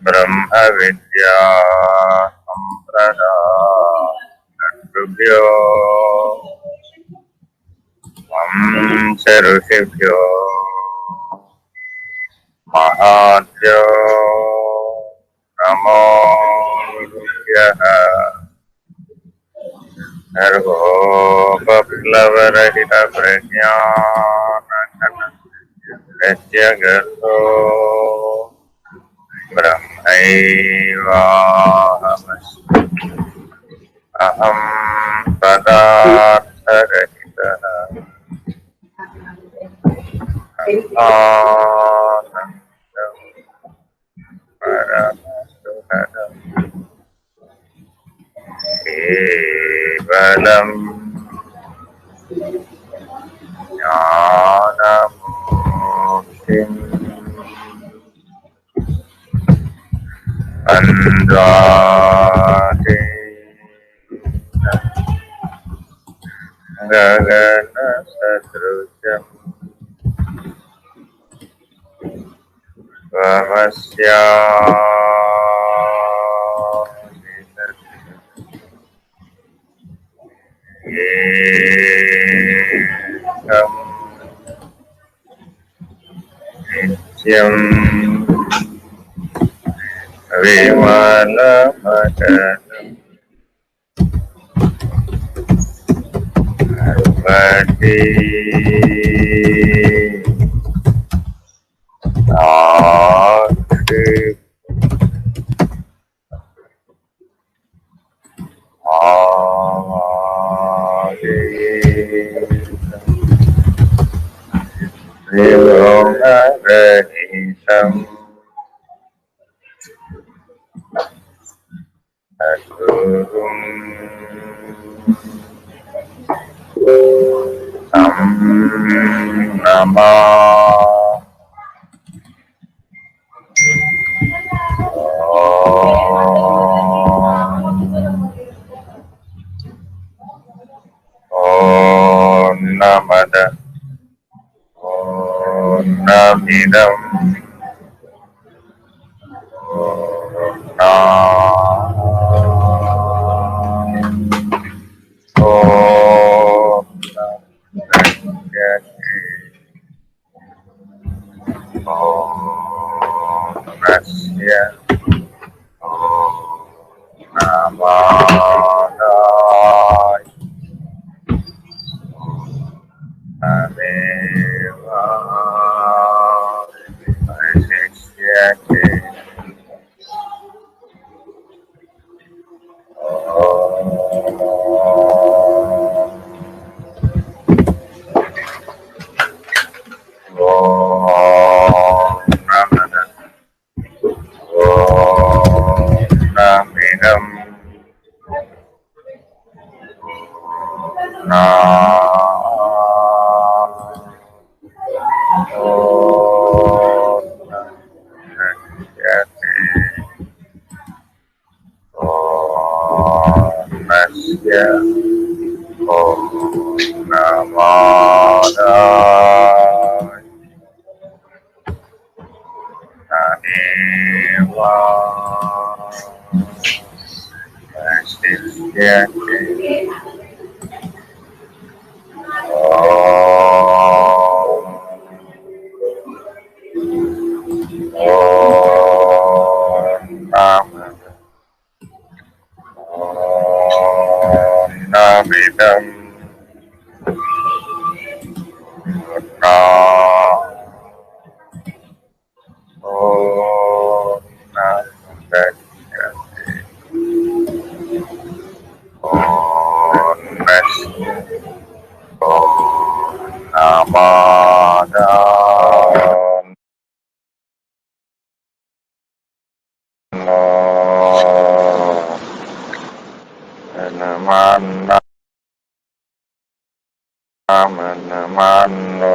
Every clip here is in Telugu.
బ్రహ్మ విద్యా సంప్రదాయేభ్యో వంశ ఋషిభ్యో మహాద్యో నమో ఋష్యః సర్వోపప్లవరహిత ప్రజ్ఞానఘన యస్యగతో బ్రహ్మైవాహమస్మి అహం పదార్థరహితః ఆనందం పరమసుఖదం కేవలం జ్ఞానమూర్తిం అందాతే గగన సదృశం స్వమస్యామి ఏకం నిత్యం విమలమకరం సర్వతి సాక్షి విభోగరహితం సద్గురుం తం నమామి. ఓం నమః పూర్ణమిదం పూర్ణముదచ్యతే పూర్ణస్య పూర్ణమాదాయ పూర్ణమేవాశిష్యతే. పూర్ణమిదం పూర్ణముదచ్యతే పూర్ణస్య పూర్ణమాదాయ పూర్ణమేవాశిష్యతే. పూర్ణమిదం పూర్ణముదచ్యతే పూర్ణస్య పూర్ణమాదాయ నమో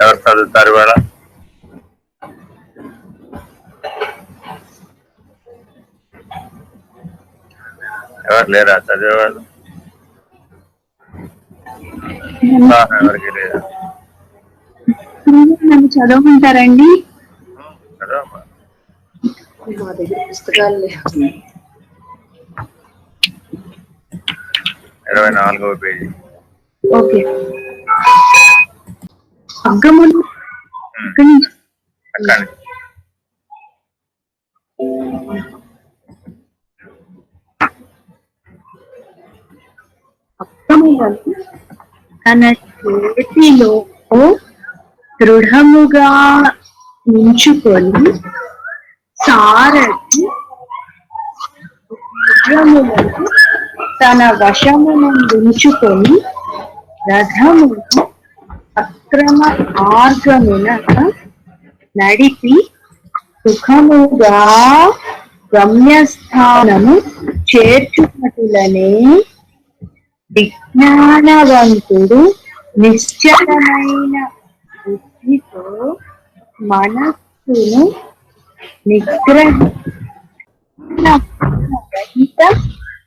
ఎవరు చదువుతారు ఇవాళ? ఎవరు లేరా చదివేవాళ్ళు? ఎవరికి లేదా? నన్ను చదవమంటారండి? చదవమ్మా. మా దగ్గర పుస్తకాలు 24వ పేజీ. ఓకే. అగ్గములు తన చేతిలో దృఢముగా ఉంచుకొని సారథి గుర్రములను తన వశమునందుంచుకొని రథమును అక్రమ మార్గమున నడిపి సుఖముగా గమ్యస్థానము చేర్చునటులనే విజ్ఞానవంతుడు నిశ్చలమైన బుద్ధితో మనస్సును నిగ్రహిత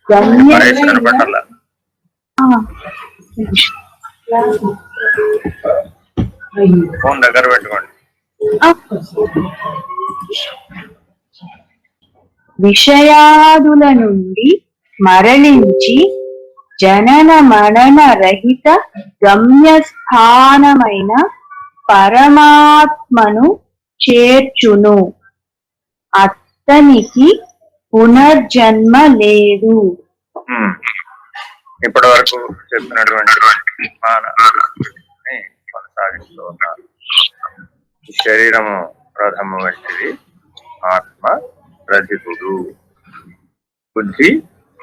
గమ్య ఫోన్ దగ్గర పెట్టుకోండి. విషయాదుల నుండి మరలించి జనన మరణ రహిత గమ్యస్థానమైన పరమాత్మను చేర్చును. అతనికి పునర్జన్మ లేదు. ఇప్పటి వరకు చెప్పినటువంటి కొనసాగిస్తూ ఉన్నారు. శరీరము రథము వంటిది, ఆత్మ రథికుడు, బుద్ధి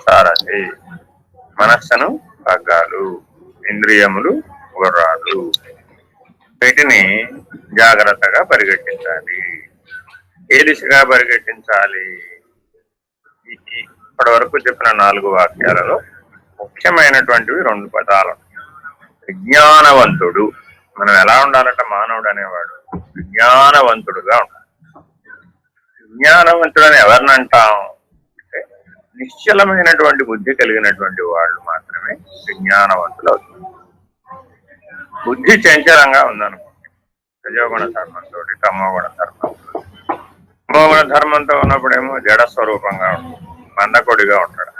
సారథి, మనస్సును పగ్గాలు, ఇంద్రియములు గుర్రాలు. వీటిని జాగ్రత్తగా పరిగెట్టించాలి. ఏ దిశగా పరిగెట్టించాలి? ఇప్పటి వరకు చెప్పిన 4 వాక్యాలలో ముఖ్యమైనటువంటివి 2 పదాలు. విజ్ఞానవంతుడు. మనం ఎలా ఉండాలంటే మానవుడు అనేవాడు విజ్ఞానవంతుడుగా ఉండాలి. విజ్ఞానవంతుడు అని ఎవరిని అంటాం అంటే నిశ్చలమైనటువంటి బుద్ధి కలిగినటువంటి వాళ్ళు మాత్రమే విజ్ఞానవంతులు అవుతుంది. బుద్ధి చంచలంగా ఉందనుకోండి, రజోగుణ ధర్మంతో తమోగుణ ధర్మంతో. తమోగుణ ధర్మంతో ఉన్నప్పుడేమో జడ స్వరూపంగా ఉంటుంది, మందకొడిగా ఉంటాడు.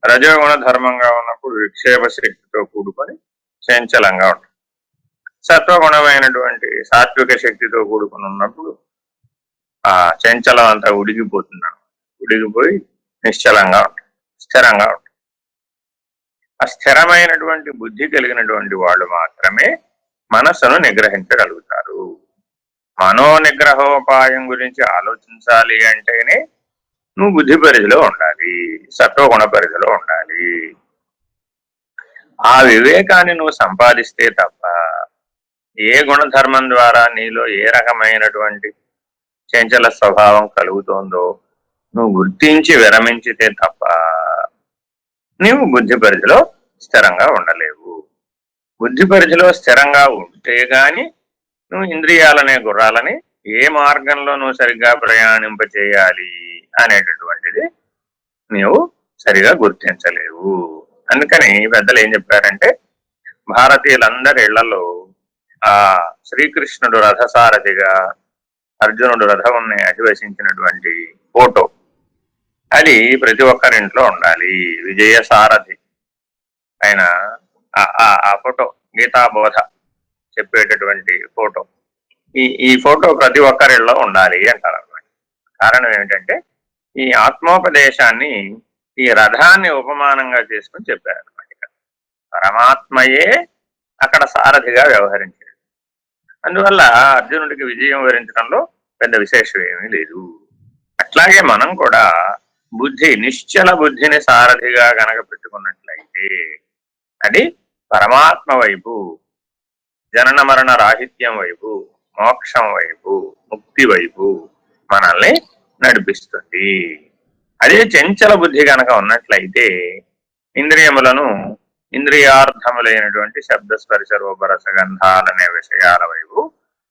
రజోగుణ ధర్మంగా ఉన్నప్పుడు విక్షేప శక్తితో కూడుకొని చంచలంగా ఉంటుంది. సత్వగుణమైనటువంటి సాత్విక శక్తితో కూడుకుని ఉన్నప్పుడు ఆ చంచలం అంతా ఉడిగిపోతున్నాడు. ఉడిగిపోయి నిశ్చలంగా ఉంటుంది, స్థిరంగా ఉంటుంది. ఆ స్థిరమైనటువంటి బుద్ధి కలిగినటువంటి వాళ్ళు మాత్రమే మనస్సును నిగ్రహించగలుగుతారు. మనో నిగ్రహోపాయం గురించి ఆలోచించాలి అంటేనే నువ్వు బుద్ధి పరిధిలో ఉండాలి, సత్వగుణ పరిధిలో ఉండాలి. ఆ వివేకాన్ని నువ్వు సంపాదిస్తే తప్ప ఏ గుణధర్మం ద్వారా నీలో ఏ రకమైనటువంటి చంచల స్వభావం కలుగుతోందో నువ్వు గుర్తించి విరమించితే తప్ప నీవు బుద్ధి పరిధిలో స్థిరంగా ఉండలేవు. బుద్ధి పరిధిలో స్థిరంగా ఉంటే గాని నువ్వు ఇంద్రియాలనే గుర్రాలని ఏ మార్గంలో నువ్వు సరిగ్గా ప్రయాణింపచేయాలి అనేటటువంటిది నీవు సరిగా గుర్తించలేవు. అందుకని పెద్దలు ఏం చెప్పారంటే, భారతీయులందరి ఇళ్లలో ఆ శ్రీకృష్ణుడు రథసారథిగా అర్జునుడు రథముని అధివసించినటువంటి ఫోటో అది ప్రతి ఒక్కరింట్లో ఉండాలి. విజయ సారథి ఆయన ఆ ఫోటో గీతాబోధ చెప్పేటటువంటి ఫోటో, ఈ ఫోటో ప్రతి ఒక్కరిలో ఉండాలి అంటారు అన్నమాట. కారణం ఏమిటంటే ఈ ఆత్మోపదేశాన్ని ఈ రథాన్ని ఉపమానంగా చేసుకుని చెప్పారనమాట. పరమాత్మయే అక్కడ సారథిగా వ్యవహరించాడు. అందువల్ల అర్జునుడికి విజయం వరించడంలో పెద్ద విశేషం ఏమీ లేదు. అట్లాగే మనం కూడా నిశ్చల బుద్ధిని సారథిగా గనక పెట్టుకున్నట్లయితే అది పరమాత్మ వైపు, జనన మరణ రాహిత్యం వైపు, మోక్షం వైపు, ముక్తి వైపు మనల్ని నడిపిస్తుంది. అదే చంచల బుద్ధి గనక ఉన్నట్లయితే ఇంద్రియములను ఇంద్రియార్థములైనటువంటి శబ్ద స్పర్శ రూప రసగంధాలనే విషయాల వైపు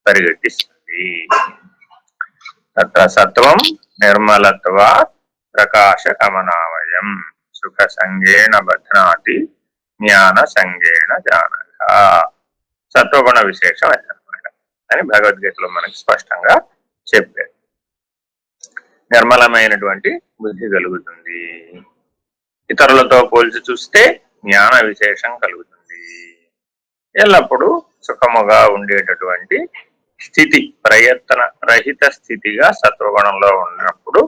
పరిగెట్టిస్తుంది. తత్ర సత్వం నిర్మలత్వ ప్రకాశ కమనావయం సుఖ సంగేణ బధ్నాతి జ్ఞాన సంగేణ జానక. సత్వగుణ విశేషం అదనమాట అని భగవద్గీతలో మనకి స్పష్టంగా చెప్పారు. నిర్మలమైనటువంటి బుద్ధి కలుగుతుంది. ఇతరులతో పోల్చి చూస్తే జ్ఞాన విశేషం కలుగుతుంది. ఎల్లప్పుడూ సుఖముగా ఉండేటటువంటి స్థితి, ప్రయత్న రహిత స్థితిగా సత్వగుణంలో ఉన్నప్పుడు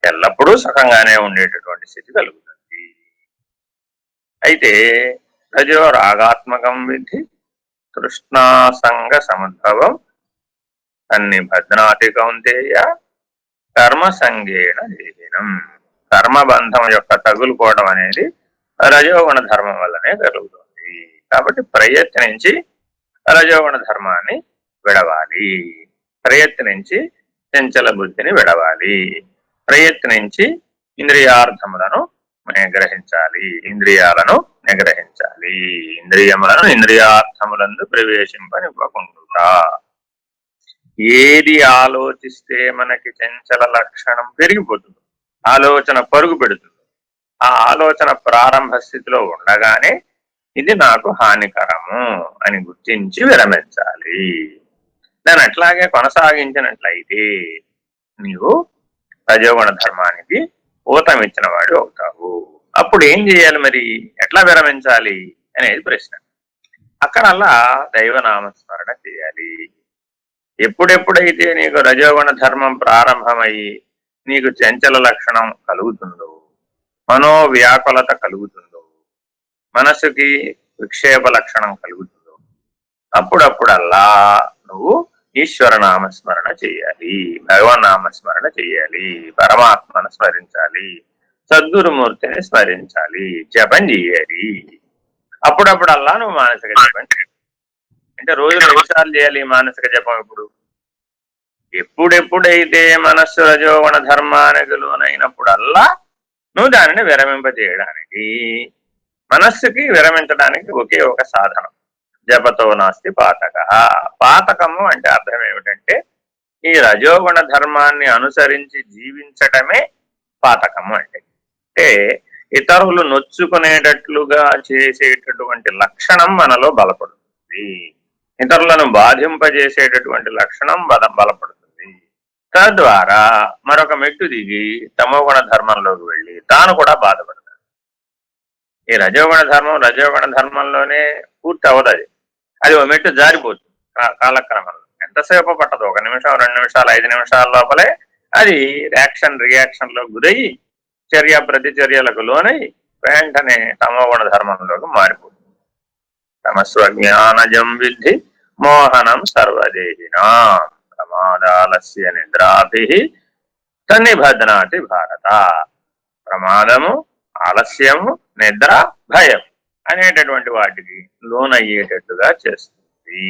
ఎల్లప్పుడూ సుఖంగానే ఉండేటటువంటి స్థితి కలుగుతుంది. అయితే రజో రాగాత్మకం విద్ధి తృష్ణాసంగ సముద్భవం అన్ని భద్నాతి కౌంతేయ కర్మ సంగేణ దేహినం. కర్మబంధం యొక్క తగులుకోవడం అనేది రజోగుణ ధర్మం వల్లనే కలుగుతుంది. కాబట్టి ప్రయత్నించి రజోగుణ ధర్మాన్ని విడవాలి, ప్రయత్నించి చంచల బుద్ధిని విడవాలి, ప్రయత్నించి ఇంద్రియార్థములను నిగ్రహించాలి, ఇంద్రియాలను నిగ్రహించాలి, ఇంద్రియములను ఇంద్రియార్థములందు ప్రవేశింపనివ్వకుండా. ఏది ఆలోచిస్తే మనకి చంచల లక్షణం పెరిగిపోతుంది, ఆలోచన పరుగు పెడుతుంది, ఆ ఆలోచన ప్రారంభ స్థితిలో ఉండగానే ఇది నాకు హానికరము అని గుర్తించి విరమించాలి. దాన్ని అట్లాగే కొనసాగించినట్లయితే నీవు రజోగుణ ధర్మానికి ఊతమిచ్చిన వాడు అవుతావు. అప్పుడు ఏం చేయాలి మరి, ఎట్లా విరమించాలి అనేది ప్రశ్న. అక్కడల్లా దైవనామస్మరణ చేయాలి. ఎప్పుడెప్పుడైతే నీకు రజోగుణ ధర్మం ప్రారంభమయ్యి నీకు చంచల లక్షణం కలుగుతుందో, మనోవ్యాకులత కలుగుతుందో, మనసుకి విక్షేప లక్షణం కలుగుతుందో, అప్పుడప్పుడల్లా నువ్వు ఈశ్వర నామస్మరణ చేయాలి, భగవన్ నామస్మరణ చేయాలి, పరమాత్మను స్మరించాలి, సద్గురుమూర్తిని స్మరించాలి, జపం చేయాలి. అప్పుడప్పుడల్లా నువ్వు మానసిక జపం చేయాలి. అంటే రోజు 2 సార్లు చేయాలి మానసిక జపం. ఎప్పుడెప్పుడైతే మనస్సు రజోగుణ ధర్మానికి లోనైనప్పుడల్లా నువ్వు దానిని విరమింపజేయడానికి, మనస్సుకి విరమించడానికి ఒకే ఒక సాధనం, జపతో నాస్తి పాతక. పాతకము అంటే అర్థం ఏమిటంటే ఈ రజోగుణ ధర్మాన్ని అనుసరించి జీవించటమే పాతకము. అంటే ఇతరులు నొచ్చుకునేటట్లుగా చేసేటటువంటి లక్షణం మనలో బలపడుతుంది, ఇతరులను బాధింపజేసేటటువంటి లక్షణం బలపడుతుంది. తద్వారా మరొక మెట్టు దిగి తమోగుణ ధర్మంలోకి వెళ్ళి తాను కూడా బాధపడతాడు. ఈ రజోగుణ ధర్మంలోనే పూర్తి అవదు. అది ఓ మెట్టు జారిపోతుంది కాలక్రమంలో. ఎంతసేపు పట్టదు, 1 నిమిషం 2 నిమిషాలు 5 నిమిషాల లోపలే అది రియాక్షన్ లో గురయ్యి చర్య ప్రతిచర్యలకు లోనై వెంటనే తమోగుణ ధర్మంలోకి మారిపోతుంది. తమస్వజ్ఞానజం విద్ధి మోహనం సర్వదేహినా ప్రమాదాలస్య నిద్రాభి తన్నిబధ్నాతి భారత. ప్రమాదము, ఆలస్యము, నిద్ర, భయం అనేటటువంటి వాటికి లోనయ్యేటట్టుగా చేస్తుంది.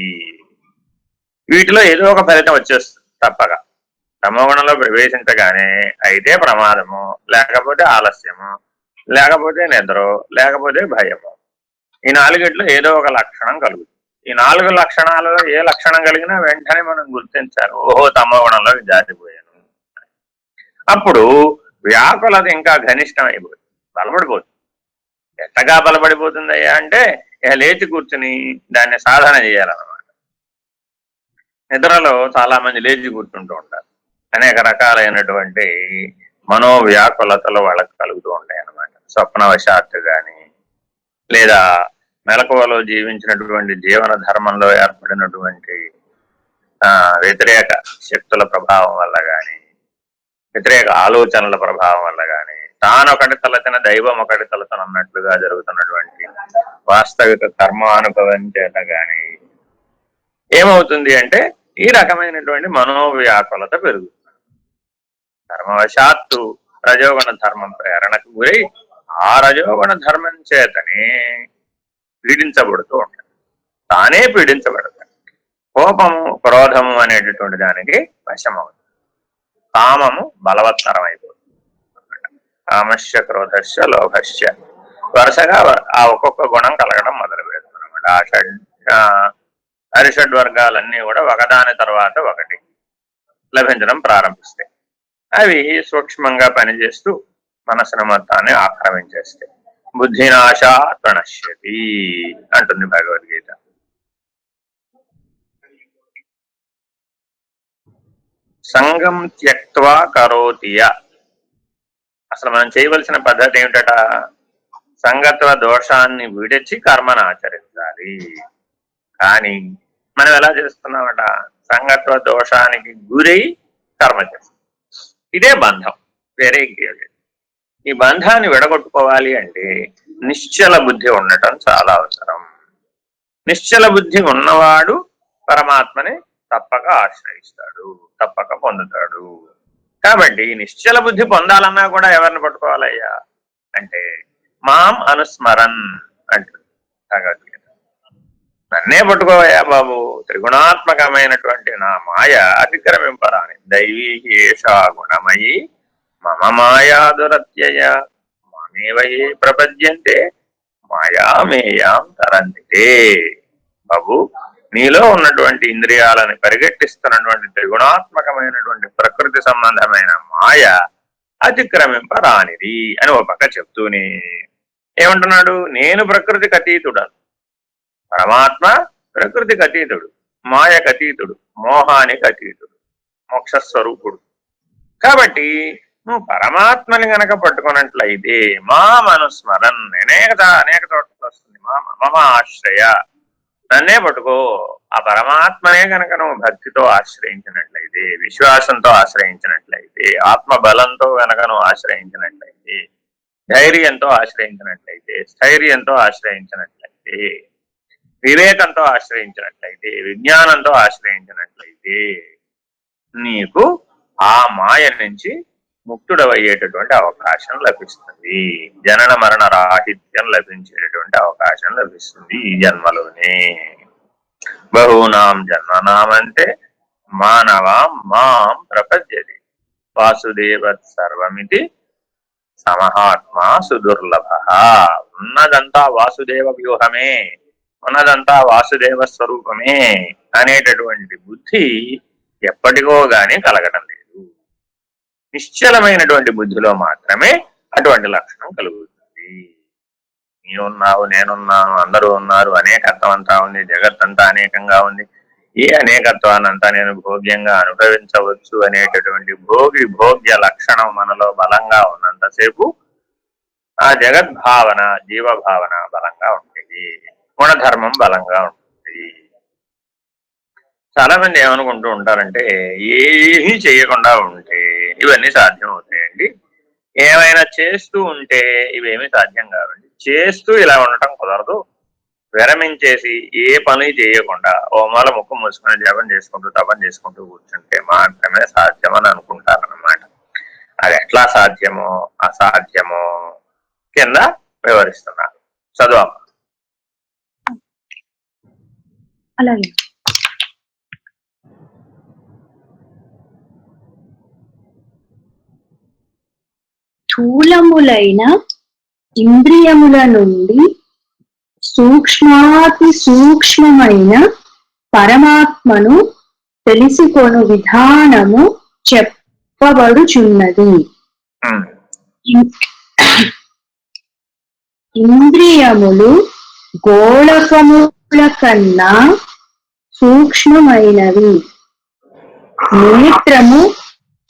వీటిలో ఏదో ఒక ఫలితం వచ్చేస్తుంది తప్పగా. తమోగుణంలో ప్రవేశించగానే అయితే ప్రమాదము, లేకపోతే ఆలస్యము, లేకపోతే నిద్ర, లేకపోతే భయము, ఈ నాలుగిట్లో ఏదో ఒక లక్షణం కలుగుతుంది. ఈ 4 లక్షణాలలో ఏ లక్షణం కలిగినా వెంటనే మనం గుర్తించాలి, ఓహో తమోగుణంలో జారిపోయాను. అప్పుడు వ్యాకులత ఇంకా ఘనిష్టమైపోతుంది, బలపడిపోతుంది. ఎంతగా బలపడిపోతుందయ్యా అంటే ఇక లేచి కూర్చుని దాన్ని సాధన చేయాలన్నమాట. నిద్రలో చాలా మంది లేచి కూర్చుంటూ ఉంటారు. అనేక రకాలైనటువంటి మనోవ్యాకులతలు వాళ్ళకి కలుగుతూ ఉంటాయి అన్నమాట. స్వప్నవశాత్తు కానీ, లేదా మెలకువలో జీవించినటువంటి జీవన ధర్మంలో ఏర్పడినటువంటి వ్యతిరేక శక్తుల ప్రభావం వల్ల కానీ, వ్యతిరేక ఆలోచనల ప్రభావం వల్ల కానీ, తానొకటి తలచిన దైవం ఒకటి తలచను అన్నట్లుగా జరుగుతున్నటువంటి వాస్తవిక కర్మానుభవం చేత కానీ ఏమవుతుంది అంటే ఈ రకమైనటువంటి మనోవ్యాకులత పెరుగుతుంది. ధర్మవశాత్తు రజోగుణ ధర్మం ప్రేరణకు గురై ఆ రజోగుణ ధర్మం చేతనే పీడించబడుతూ ఉంటాడు, తానే పీడించబడతాడు. కోపము, క్రోధము అనేటటువంటి దానికి వశమవుతుంది. కామము బలవత్తరం అయిపోతుంది. కామస్య, క్రోధస్య, లోభస్య వరుసగా ఆ ఒక్కొక్క గుణం కలగడం మొదలు పెడుతుంది అన్నమాట. హరిషడ్ వర్గాలన్నీ కూడా ఒకదాని తర్వాత ఒకటి లభించడం ప్రారంభిస్తాయి. అవి సూక్ష్మంగా పనిచేస్తూ మనసును మొత్తాన్ని ఆక్రమించేస్తాయి. బుద్ధినాశ ప్రణశ్యతి అంటుంది భగవద్గీత. సంగం త్యక్త్వా కరోతియ. అసలు మనం చేయవలసిన పద్ధతి ఏమిటట? సంగత్వ దోషాన్ని విడిచి కర్మను ఆచరించాలి. కానీ మనం ఎలా చేస్తున్నామట? సంగత్వ దోషానికి గురై కర్మ చేస్తాం. ఇదే బంధం, వేరే ఇంకేది. ఈ బంధాన్ని విడగొట్టుకోవాలి అంటే నిశ్చల బుద్ధి ఉండటం చాలా అవసరం. నిశ్చల బుద్ధి ఉన్నవాడు పరమాత్మని తప్పక ఆశ్రయిస్తాడు, తప్పక పొందుతాడు. కాబట్టి నిశ్చల బుద్ధి పొందాలన్నా కూడా ఎవరిని పట్టుకోవాలయ్యా అంటే మాం అనుస్మరన్ అంటుంది భగవద్గీత. నన్నే పట్టుకోవయ్యా బాబు, త్రిగుణాత్మకమైనటువంటి నా మాయ అతిక్రమింపరాని. దైవీ ఏషా గుణమయి మమ మాయా దురత్యయ మామేవయే ప్రపద్యంతే మాయామేయాం తరంతితే. బాబు, నీలో ఉన్నటువంటి ఇంద్రియాలను పరిగెట్టిస్తున్నటువంటి త్రిగుణాత్మకమైనటువంటి ప్రకృతి సంబంధమైన మాయ అతిక్రమింపరానిది అని ఒక పక్క చెప్తూనే ఏమంటున్నాడు? నేను ప్రకృతికి అతీతుడను. పరమాత్మ ప్రకృతికి అతీతుడు, మాయకు అతీతుడు, మోహానికి అతీతుడు, మోక్షస్వరూపుడు. కాబట్టి నువ్వు పరమాత్మని గనక పట్టుకున్నట్లయితే మా మనుస్మరన్, అనేక చోట్ల వస్తుంది మమ ఆశ్రయ, నన్నే పట్టుకో. ఆ పరమాత్మనే కనుక నువ్వు భక్తితో ఆశ్రయించినట్లయితే, విశ్వాసంతో ఆశ్రయించినట్లయితే, ఆత్మబలంతో కనుక నువ్వు ఆశ్రయించినట్లయితే, ధైర్యంతో ఆశ్రయించినట్లయితే, స్థైర్యంతో ఆశ్రయించినట్లయితే, వివేకంతో ఆశ్రయించినట్లయితే, విజ్ఞానంతో ఆశ్రయించినట్లయితే నీకు ఆ మాయ నుంచి ముక్తుడవయ్యేటటువంటి అవకాశం లభిస్తుంది. జనన మరణ రాహిత్యం లభించేటటువంటి అవకాశం లభిస్తుంది ఈ జన్మలోనే. బహూనాం జన్మనామంటే మానవాం మాం ప్రపద్యతి వాసుదేవత్ సర్వమితి సమహాత్మా సుదుర్లభ. ఉన్నదంతా వాసుదేవ వ్యూహమే, ఉన్నదంతా వాసుదేవ స్వరూపమే అనేటటువంటి బుద్ధి ఎప్పటికో గాని కలగడం లేదు. నిశ్చలమైనటువంటి బుద్ధిలో మాత్రమే అటువంటి లక్షణం కలుగుతుంది. నీవున్నావు, నేనున్నాను, అందరూ ఉన్నారు, అనేకత్వం అంతా ఉంది, జగత్తంతా అనేకంగా ఉంది, ఈ అనేకత్వానంతా నేను భోగ్యంగా అనుభవించవచ్చు అనేటటువంటి భోగ్య లక్షణం మనలో బలంగా ఉన్నంతసేపు ఆ జగద్భావన, జీవభావన బలంగా ఉంటుంది, గుణధర్మం బలంగా ఉంటుంది. చాలా మంది ఏమనుకుంటూ ఉంటారంటే ఏమీ చేయకుండా ఉంటే ఇవన్నీ సాధ్యం అవుతాయండి, ఏమైనా చేస్తూ ఉంటే ఇవేమీ సాధ్యం కావండి, చేస్తూ ఇలా ఉండటం కుదరదు, విరమించేసి ఏ పని చేయకుండా ఓ మూల ముక్కు మూసుకొని జపం చేసుకుంటూ తపం చేసుకుంటూ కూర్చుంటే మాత్రమే సాధ్యమని అనుకుంటారన్నమాట. అది ఎట్లా సాధ్యమో అసాధ్యమో కింద వివరిస్తున్నారు. చదువు. అలాగే స్థూలములైన ఇంద్రియముల నుండి సూక్ష్మాతి సూక్ష్మమైన పరమాత్మను తెలిసికొను విధానము చెప్పబడుచున్నది. ఇంద్రియములు గోళకముల కన్నా సూక్ష్మమైనవి. నేత్రము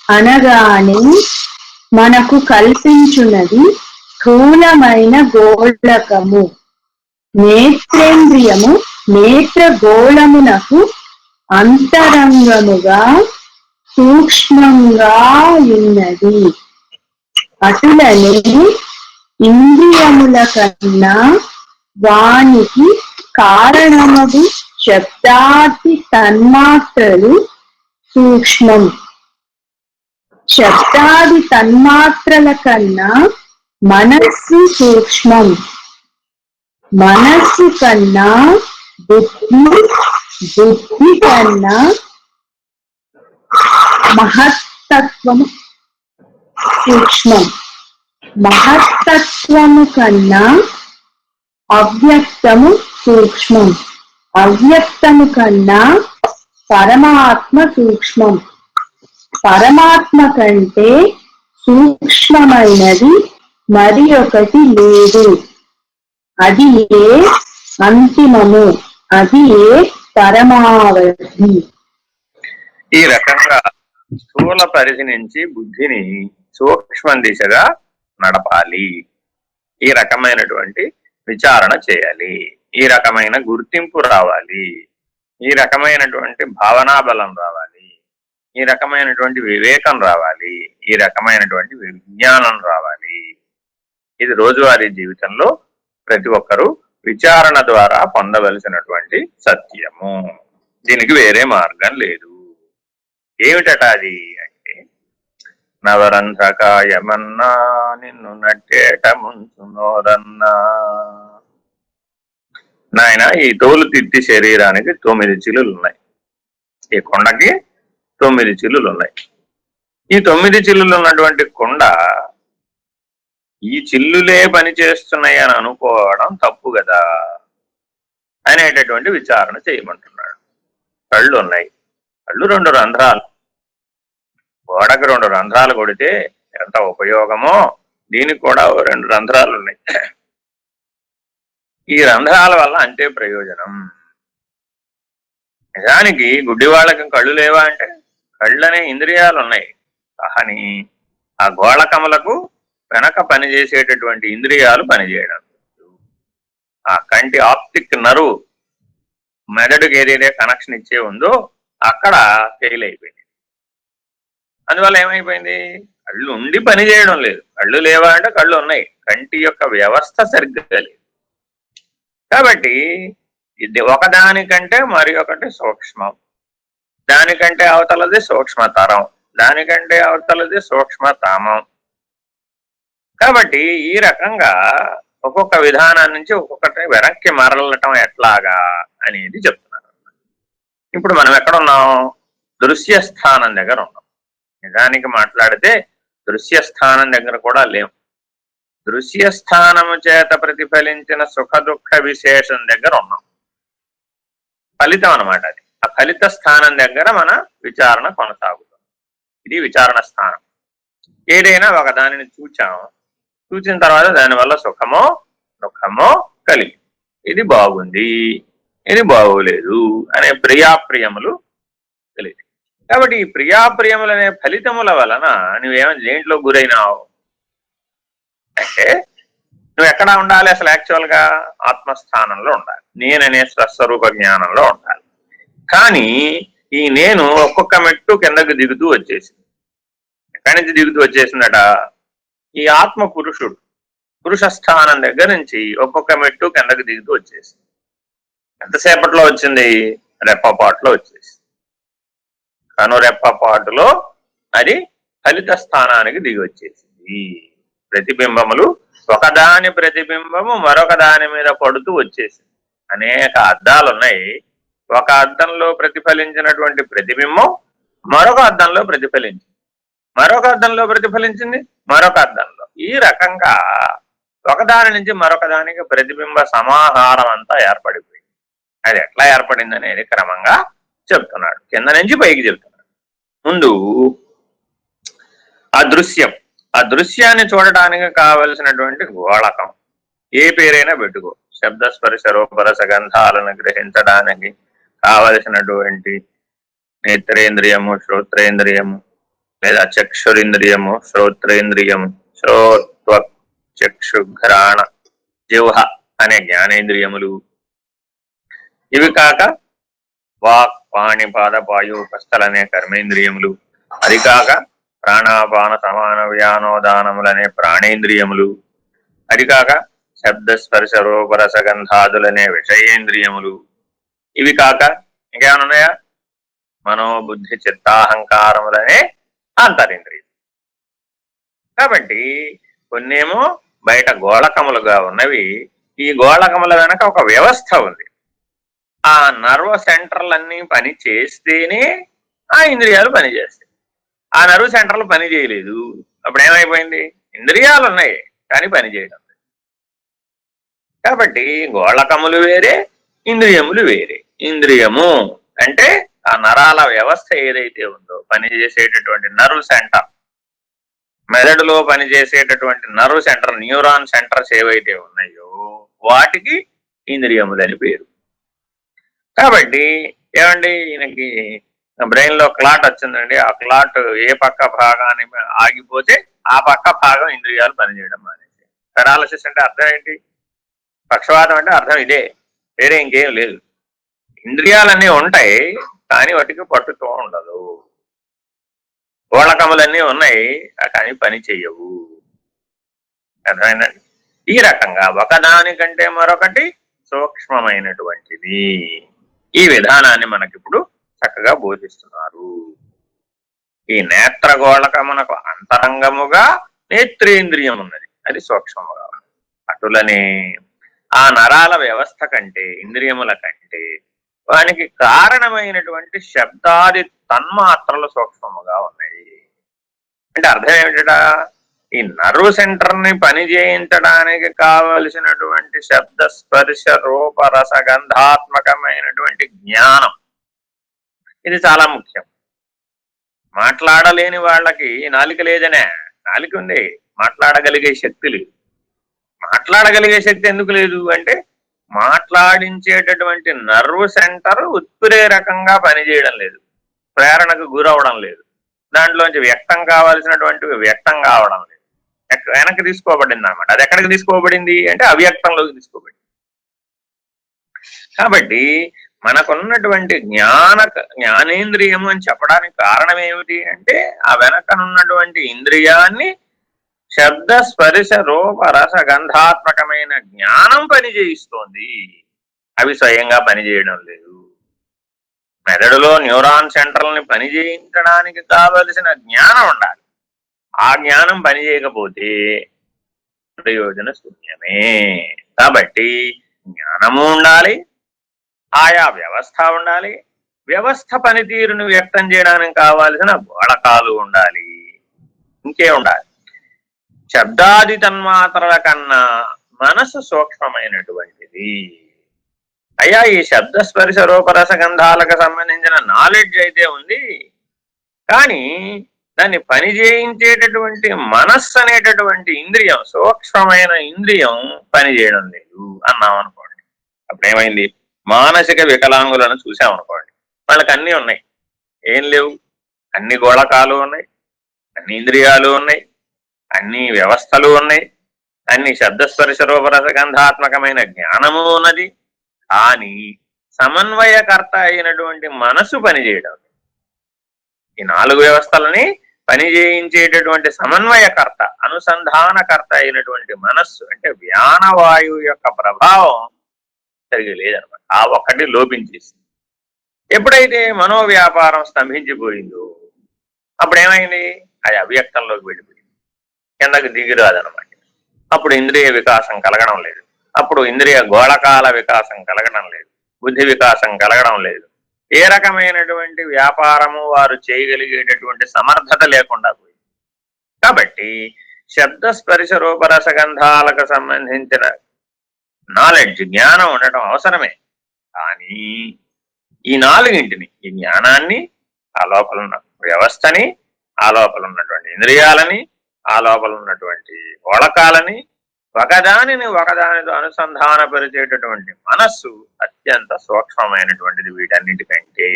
అనగానే మనకు కల్పించున్నది స్థూలమైన గోళకము. నేత్రేంద్రియము నేత్ర గోళమునకు అంతరంగముగా సూక్ష్మంగా ఉన్నది. అటులనే ఇంద్రియముల కన్నా వానికి కారణమగు శబ్దాది తన్మాత్రలు సూక్ష్మం. శబ్దాది తన్మాత్రల కన్నా మనస్సు సూక్ష్మం. మనస్సు కన్నా బుద్ధి, బుద్ధి కన్నా మహత్తత్వము సూక్ష్మం. మహత్తత్వము కన్నా అవ్యక్తము సూక్ష్మం. అవ్యక్తము కన్నా పరమాత్మ సూక్ష్మం. పరమాత్మ కంటే సూక్ష్మమైనది మరి ఒకటి లేదు. అది ఏ అంతిమము, అది ఏ పరమావధి. ఈ రకంగా స్థూల పరిధి నుంచి బుద్ధిని సూక్ష్మ దిశగా నడపాలి. ఈ రకమైనటువంటి విచారణ చేయాలి. ఈ రకమైన గుర్తింపు రావాలి. ఈ రకమైనటువంటి భావనా బలం రావాలి. ఈ రకమైనటువంటి వివేకం రావాలి. ఈ రకమైనటువంటి విజ్ఞానం రావాలి. ఇది రోజువారీ జీవితంలో ప్రతి ఒక్కరూ విచారణ ద్వారా పొందవలసినటువంటి సత్యము. దీనికి వేరే మార్గం లేదు. ఏమిటట అది అంటే, నవరంధ్రకాయమన్నా నిన్ను నట్టేట ముంచునోదన్నా. నాయన, ఈ తోలు తిత్తి శరీరానికి 9 చిల్లులు ఉన్నాయి. ఈ కొండకి 9 చిల్లులు ఉన్నాయి. ఈ 9 చిల్లులు ఉన్నటువంటి కొండ ఈ చిల్లులే పని చేస్తున్నాయి అని అనుకోవడం తప్పు కదా అనేటటువంటి విచారణ చేయమంటున్నాడు. కళ్ళు ఉన్నాయి. కళ్ళు 2 రంధ్రాలు. గోడకు 2 రంధ్రాలు కొడితే ఎంత ఉపయోగమో దీనికి కూడా 2 రంధ్రాలు ఉన్నాయి. ఈ రంధ్రాల వల్ల అంతే ప్రయోజనం. నిజానికి గుడ్డి వాళ్ళకి కళ్ళు లేవా అంటే, కళ్ళనే ఇంద్రియాలు ఉన్నాయి. కానీ ఆ గోళకములకు వెనక పనిచేసేటటువంటి ఇంద్రియాలు పనిచేయడం. ఆ కంటి ఆప్టిక్ నర్వ్ మెదడుకి ఏదైతే కనెక్షన్ ఇచ్చే ఉందో అక్కడ ఫెయిల్ అయిపోయింది. అందువల్ల ఏమైపోయింది, కళ్ళు ఉండి పని చేయడం లేదు. కళ్ళు లేవా అంటే కళ్ళు ఉన్నాయి, కంటి యొక్క వ్యవస్థ సరిగ్గా లేదు. కాబట్టి ఇది ఒకదానికంటే మరి ఒకటి సూక్ష్మం, దానికంటే అవతలది సూక్ష్మతరం, దానికంటే అవతలది సూక్ష్మతమం. కాబట్టి ఈ రకంగా ఒక్కొక్క విధానం నుంచి ఒక్కొక్కటి వెనక్కి మరలటం ఎట్లాగా అనేది చెప్తున్నారు. ఇప్పుడు మనం ఎక్కడున్నాం, దృశ్యస్థానం దగ్గర ఉన్నాం. నిజానికి మాట్లాడితే దృశ్యస్థానం దగ్గర కూడా లేవు. దృశ్యస్థానము చేత ప్రతిఫలించిన సుఖ దుఃఖ విశేషం దగ్గర ఉన్నాం. ఫలితం అన్నమాట అది. ఆ ఫలిత స్థానం దగ్గర మన విచారణ కొనసాగుతుంది. ఇది విచారణ స్థానం. ఏదైనా ఒక దానిని చూచిన తర్వాత దానివల్ల సుఖమో దుఃఖమో కలిగి, ఇది బాగుంది, ఇది బాగోలేదు అనే ప్రియాప్రియములు కలిగి. కాబట్టి ఈ ప్రియాప్రియములనే ఫలితముల వలన నువ్వేమైనా దేంట్లో గురైనావు అంటే, నువ్వు ఎక్కడ ఉండాలి అసలు? యాక్చువల్ గా ఆత్మస్థానంలో ఉండాలి. నేననే స్వస్వరూప జ్ఞానంలో ఉండాలి. కానీ ఈ నేను ఒక్కొక్క మెట్టు కిందకు దిగుతూ వచ్చేసింది. ఎక్కడి నుంచి దిగుతూ వచ్చేసిందట? ఈ ఆత్మ పురుషుడు పురుష స్థానం దగ్గర నుంచి ఒక్కొక్క మెట్టు కిందకు దిగుతూ వచ్చేసింది. ఎంతసేపట్లో వచ్చింది? రెప్పపాటులో వచ్చేసింది. కను రెప్పపాటులో అది ఫలిత స్థానానికి దిగి వచ్చేసింది. ప్రతిబింబములు ఒకదాని ప్రతిబింబము మరొక దాని మీద పడుతూ వచ్చేసింది. అనేక అద్దాలు ఉన్నాయి. ఒక అద్దంలో ప్రతిఫలించినటువంటి ప్రతిబింబం మరొక అద్దంలో ప్రతిఫలించింది, మరొక అద్దంలో ప్రతిఫలించింది, మరొక అద్దంలో. ఈ రకంగా ఒకదాని నుంచి మరొక దానికి ప్రతిబింబ సమాహారం అంతా ఏర్పడిపోయింది. అది ఎట్లా ఏర్పడింది అనేది క్రమంగా చెప్తున్నాడు, కింద నుంచి పైకి చెప్తున్నాడు. ముందు అదృశ్యం, ఆ దృశ్యాన్ని చూడటానికి కావలసినటువంటి గోళకం, ఏ పేరైనా పెట్టుకో. శబ్దస్పర్శ రూపరస గంధాలను గ్రహించడానికి కావలసినటువంటి నేత్రేంద్రియము, శ్రోత్రేంద్రియము, లేదా చక్షురింద్రియము, శ్రోత్రేంద్రియము, శ్రోత్వ చక్షుఘ్రాణ జిహ్వ అనే జ్ఞానేంద్రియములు. ఇవి కాక వాక్ పాణి పాద పాయు కస్తలనే కర్మేంద్రియములు. అది కాక ప్రాణాపాన సమాన వ్యానోదానములనే ప్రాణేంద్రియములు. అది కాక శబ్దస్పర్శ రూపరసగంధాదులనే విషయేంద్రియములు. ఇవి కాక ఇంకేమైనా ఉన్నాయా? మనోబుద్ధి చిత్తాహంకారములనే అంతరింద్రియం. కాబట్టి కొన్నేమో బయట గోళకములుగా ఉన్నవి. ఈ గోళకముల వెనక ఒక వ్యవస్థ ఉంది. ఆ నర్వ్ సెంటర్లన్నీ పని చేస్తేనే ఆ ఇంద్రియాలు పనిచేస్తాయి. ఆ నర్వ్ సెంటర్లు పని చేయలేదు, అప్పుడు ఏమైపోయింది? ఇంద్రియాలు ఉన్నాయి కానీ పని చేయడం. కాబట్టి గోళకములు వేరే, ఇంద్రియములు వేరే. ఇంద్రియము అంటే ఆ నరాల వ్యవస్థ ఏదైతే ఉందో, పనిచేసేటటువంటి నర్వ్ సెంటర్, మెదడులో పనిచేసేటటువంటి నర్వ్ సెంటర్, న్యూరాన్ సెంటర్స్ ఏవైతే ఉన్నాయో వాటికి ఇంద్రియములని పేరు. కాబట్టి ఏమండి, ఈయనకి బ్రెయిన్ లో క్లాట్ వచ్చిందండి, ఆ క్లాట్ ఏ పక్క భాగాన్ని ఆగిపోతే ఆ పక్క భాగం ఇంద్రియాలు పనిచేయడం మానేసి. పెరాలసిస్ అంటే అర్థం ఏంటి? పక్షవాతం అంటే అర్థం ఇదే, వేరే ఇంకేం లేదు. ఇంద్రియాలన్నీ ఉంటాయి కానీ వాటికి పట్టుతో ఉండదు. గోళకములన్నీ ఉన్నాయి కానీ పని చెయ్యవు. అర్థమైందండి? ఈ రకంగా ఒకదానికంటే మరొకటి సూక్ష్మమైనటువంటిది. ఈ విధానాన్ని మనకిప్పుడు చక్కగా బోధిస్తున్నారు. ఈ నేత్రగోళకమునకు అంతరంగముగా నేత్రేంద్రియం ఉన్నది, అది సూక్ష్మముగా ఉన్నది. అటులనే ఆ నరాల వ్యవస్థ కంటే, ఇంద్రియముల కంటే వానికి కారణమైనటువంటి శబ్దాది తన్మాత్రలు సూక్ష్మముగా ఉన్నాయి. అంటే అర్థం ఏమిటా? ఈ నర్వ్ సెంటర్ ని పనిచేయించడానికి కావలసినటువంటి శబ్ద స్పర్శ రూప రసగంధాత్మకమైనటువంటి జ్ఞానం, ఇది చాలా ముఖ్యం. మాట్లాడలేని వాళ్ళకి నాలిక లేదనే, నాలిక ఉంది, మాట్లాడగలిగే శక్తి లేదు. మాట్లాడగలిగే శక్తి ఎందుకు లేదు అంటే, మాట్లాడించేటటువంటి నర్వ్ సెంటర్ ఉత్ప్రేరకంగా పనిచేయడం లేదు, ప్రేరణకు గురవడం లేదు, దాంట్లోంచి వ్యక్తం కావాల్సినటువంటివి వ్యక్తం కావడం లేదు, వెనక్కి తీసుకోబడింది అనమాట. అది ఎక్కడికి తీసుకోబడింది అంటే అవ్యక్తంలోకి తీసుకోబడింది. కాబట్టి మనకున్నటువంటి జ్ఞానేంద్రియము అని చెప్పడానికి కారణం ఏమిటి అంటే, ఆ వెనకనున్నటువంటి ఇంద్రియాన్ని శబ్ద స్పర్శ రూప రస గంధాత్మకమైన జ్ఞానం పనిచేయిస్తోంది, అవి స్వయంగా పనిచేయడం లేదు. మెదడులో న్యూరాన్ సెంటర్లని పనిచేయించడానికి కావలసిన జ్ఞానం ఉండాలి. ఆ జ్ఞానం పనిచేయకపోతే ప్రయోజన శూన్యమే. కాబట్టి జ్ఞానము ఉండాలి, ఆయా వ్యవస్థ ఉండాలి, వ్యవస్థ పనితీరును వ్యక్తం చేయడానికి కావాల్సిన గోళకాలు ఉండాలి, ఇంకే ఉండాలి. శబ్దాది తన్మాత్రల కన్నా మనసు సూక్ష్మమైనటువంటిది. అయ్యా, ఈ శబ్దస్పర్శ రూపరస గంధాలకు సంబంధించిన నాలెడ్జ్ అయితే ఉంది, కానీ దాన్ని పనిచేయించేటటువంటి మనస్సు అనేటటువంటి ఇంద్రియం, సూక్ష్మమైన ఇంద్రియం పనిచేయడం లేదు అన్నాం అనుకోండి. అప్పుడేమైంది? మానసిక వికలాంగులను చూసామనుకోండి, వాళ్ళకి అన్నీ ఉన్నాయి, ఏం లేవు, అన్ని గోళకాలు ఉన్నాయి, అన్ని ఇంద్రియాలు ఉన్నాయి, అన్ని వ్యవస్థలు ఉన్నాయి, అన్ని శబ్దస్పర్శ రూపరసగంధాత్మకమైన జ్ఞానము ఉన్నది, కానీ సమన్వయకర్త అయినటువంటి మనసు పనిచేయడం. ఈ 4 వ్యవస్థలని పనిచేయించేటటువంటి సమన్వయకర్త, అనుసంధానకర్త అయినటువంటి మనస్సు అంటే వ్యానవాయువు యొక్క ప్రభావం సరిగా లేదనమాట. ఆ ఒక్కటి లోపించేసింది. ఎప్పుడైతే మనోవ్యాపారం స్తంభించిపోయిందో అప్పుడేమైంది? అది అవ్యక్తంలోకి వెళ్ళిపోయింది, కిందకి దిగిరాదనమాట. అప్పుడు ఇంద్రియ వికాసం కలగడం లేదు, అప్పుడు ఇంద్రియ గోళకాల వికాసం కలగడం లేదు, బుద్ధి వికాసం కలగడం లేదు. ఏ రకమైనటువంటి వ్యాపారము వారు చేయగలిగేటటువంటి సమర్థత లేకుండా పోయింది. కాబట్టి శబ్ద స్పర్శ రూపరసగంధాలకు సంబంధించిన నాలెడ్జ్, జ్ఞానం ఉండటం అవసరమే. కానీ ఈ నాలుగింటిని, ఈ జ్ఞానాన్ని, ఆ లోపల ఉన్న వ్యవస్థని, ఆ లోపల ఉన్నటువంటి ఇంద్రియాలని, ఆ లోపల ఉన్నటువంటి గోళకాలని, ఒకదానితో అనుసంధానపరిచేటటువంటి మనస్సు అత్యంత సూక్ష్మమైనటువంటిది వీటన్నిటికంటే.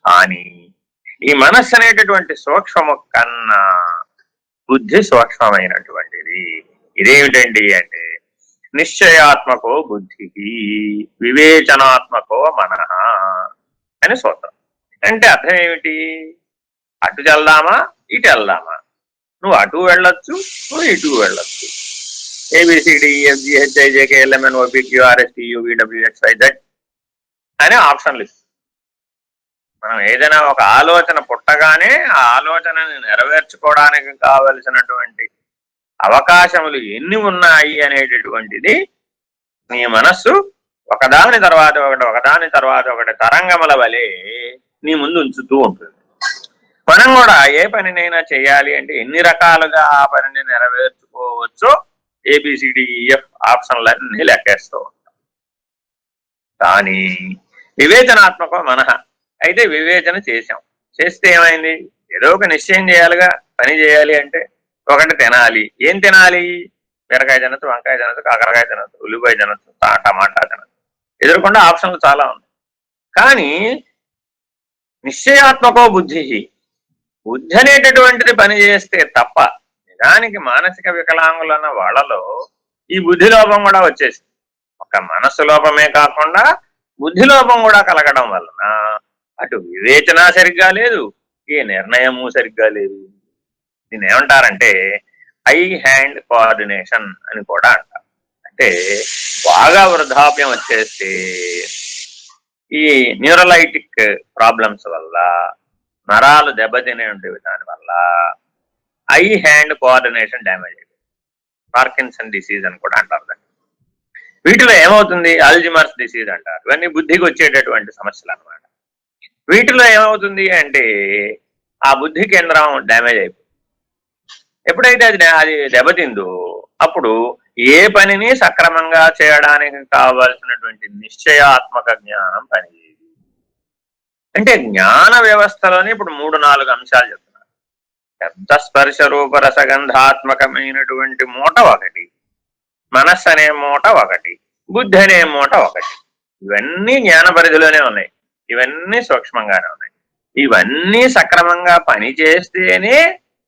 కానీ ఈ మనస్సు అనేటటువంటి సూక్ష్మము కన్నా బుద్ధి సూక్ష్మమైనటువంటిది. ఇదేమిటండి అంటే నిశ్చయాత్మకో బుద్ధి వివేచనాత్మకో మనః అని సూత్రం. అంటే అర్థం ఏమిటి? అటు వెళ్దామా, ఇటు వెళ్దామా? నువ్వు అటు వెళ్ళొచ్చు, నువ్వు ఇటు వెళ్ళొచ్చు. ABCDEFGHIJKLMNOPQRSTUVWXYZ అనే ఆప్షన్లు ఇస్తుంది. మనం ఏదైనా ఒక ఆలోచన పుట్టగానే ఆ ఆలోచనని నెరవేర్చుకోవడానికి కావలసినటువంటి అవకాశములు ఎన్ని ఉన్నాయి అనేటటువంటిది నీ మనస్సు ఒకదాని తర్వాత ఒకటి తరంగముల వలె నీ ముందు ఉంచుతూ ఉంటుంది. మనం కూడా ఏ పనినైనా చేయాలి అంటే ఎన్ని రకాలుగా ఆ పనిని నెరవేర్చుకోవచ్చో ABCDEF ఆప్షన్లన్నీ లెక్కేస్తూ ఉంటాం. కానీ వివేచనాత్మకం మనః అయితే వివేచన చేస్తే ఏమైంది? ఏదో ఒక నిశ్చయం చేయాలిగా. పని చేయాలి అంటే ఒకటి తినాలి. ఏం తినాలి? బీరకాయ తినచ్చు, వంకాయ తినచ్చు, కాకరకాయ తినచ్చు, ఉల్లిపాయ తినచ్చు, టమాటా తినచ్చు. ఎదురుకుండా ఆప్షన్లు చాలా ఉన్నాయి. కానీ నిశ్చయాత్మకో బుద్ధి అనేటటువంటిది పని చేస్తే తప్ప నిజానికి మానసిక వికలాంగులన్న వాళ్ళలో ఈ బుద్ధి లోపం కూడా వచ్చేసింది. ఒక మనస్సు లోపమే కాకుండా బుద్ధి లోపం కూడా కలగడం వలన అటు వివేచన సరిగ్గా లేదు, ఏ నిర్ణయము సరిగ్గా లేదు. దీన్ని ఏమంటారంటే ఐ హ్యాండ్ కోఆర్డినేషన్ అని కూడా అంటారు. అంటే బాగా వృద్ధాప్యం వచ్చేస్తే ఈ న్యూరలైటిక్ ప్రాబ్లమ్స్ వల్ల నరాలు దెబ్బతినే ఉండేవి. దానివల్ల ఐ హ్యాండ్ కోఆర్డినేషన్ డ్యామేజ్ అయింది. పార్కిన్సన్ డిసీజ్ అని కూడా అంటారు దాన్ని. వీటిలో ఏమవుతుంది? అల్జిమర్స్ డిసీజ్ అంటారు. ఇవన్నీ బుద్ధికి వచ్చేటటువంటి సమస్యలు అన్నమాట. వీటిలో ఏమవుతుంది అంటే ఆ బుద్ధి కేంద్రం డ్యామేజ్ అయిపోతుంది. ఎప్పుడైతే అది దెబ్బతిందో అప్పుడు ఏ పనిని సక్రమంగా చేయడానికి కావాల్సినటువంటి నిశ్చయాత్మక జ్ఞానం పనిచేయదు. అంటే జ్ఞాన వ్యవస్థలోనే ఇప్పుడు 3-4 అంశాలు చెప్తున్నారు. శబ్ద స్పర్శ రూప రసగంధాత్మకమైనటువంటి మూట ఒకటి, మనస్సు అనే మూట ఒకటి, బుద్ధి అనే మూట ఒకటి. ఇవన్నీ జ్ఞాన పరిధిలోనే ఉన్నాయి. ఇవన్నీ సూక్ష్మంగానే ఉన్నాయి. ఇవన్నీ సక్రమంగా పనిచేస్తేనే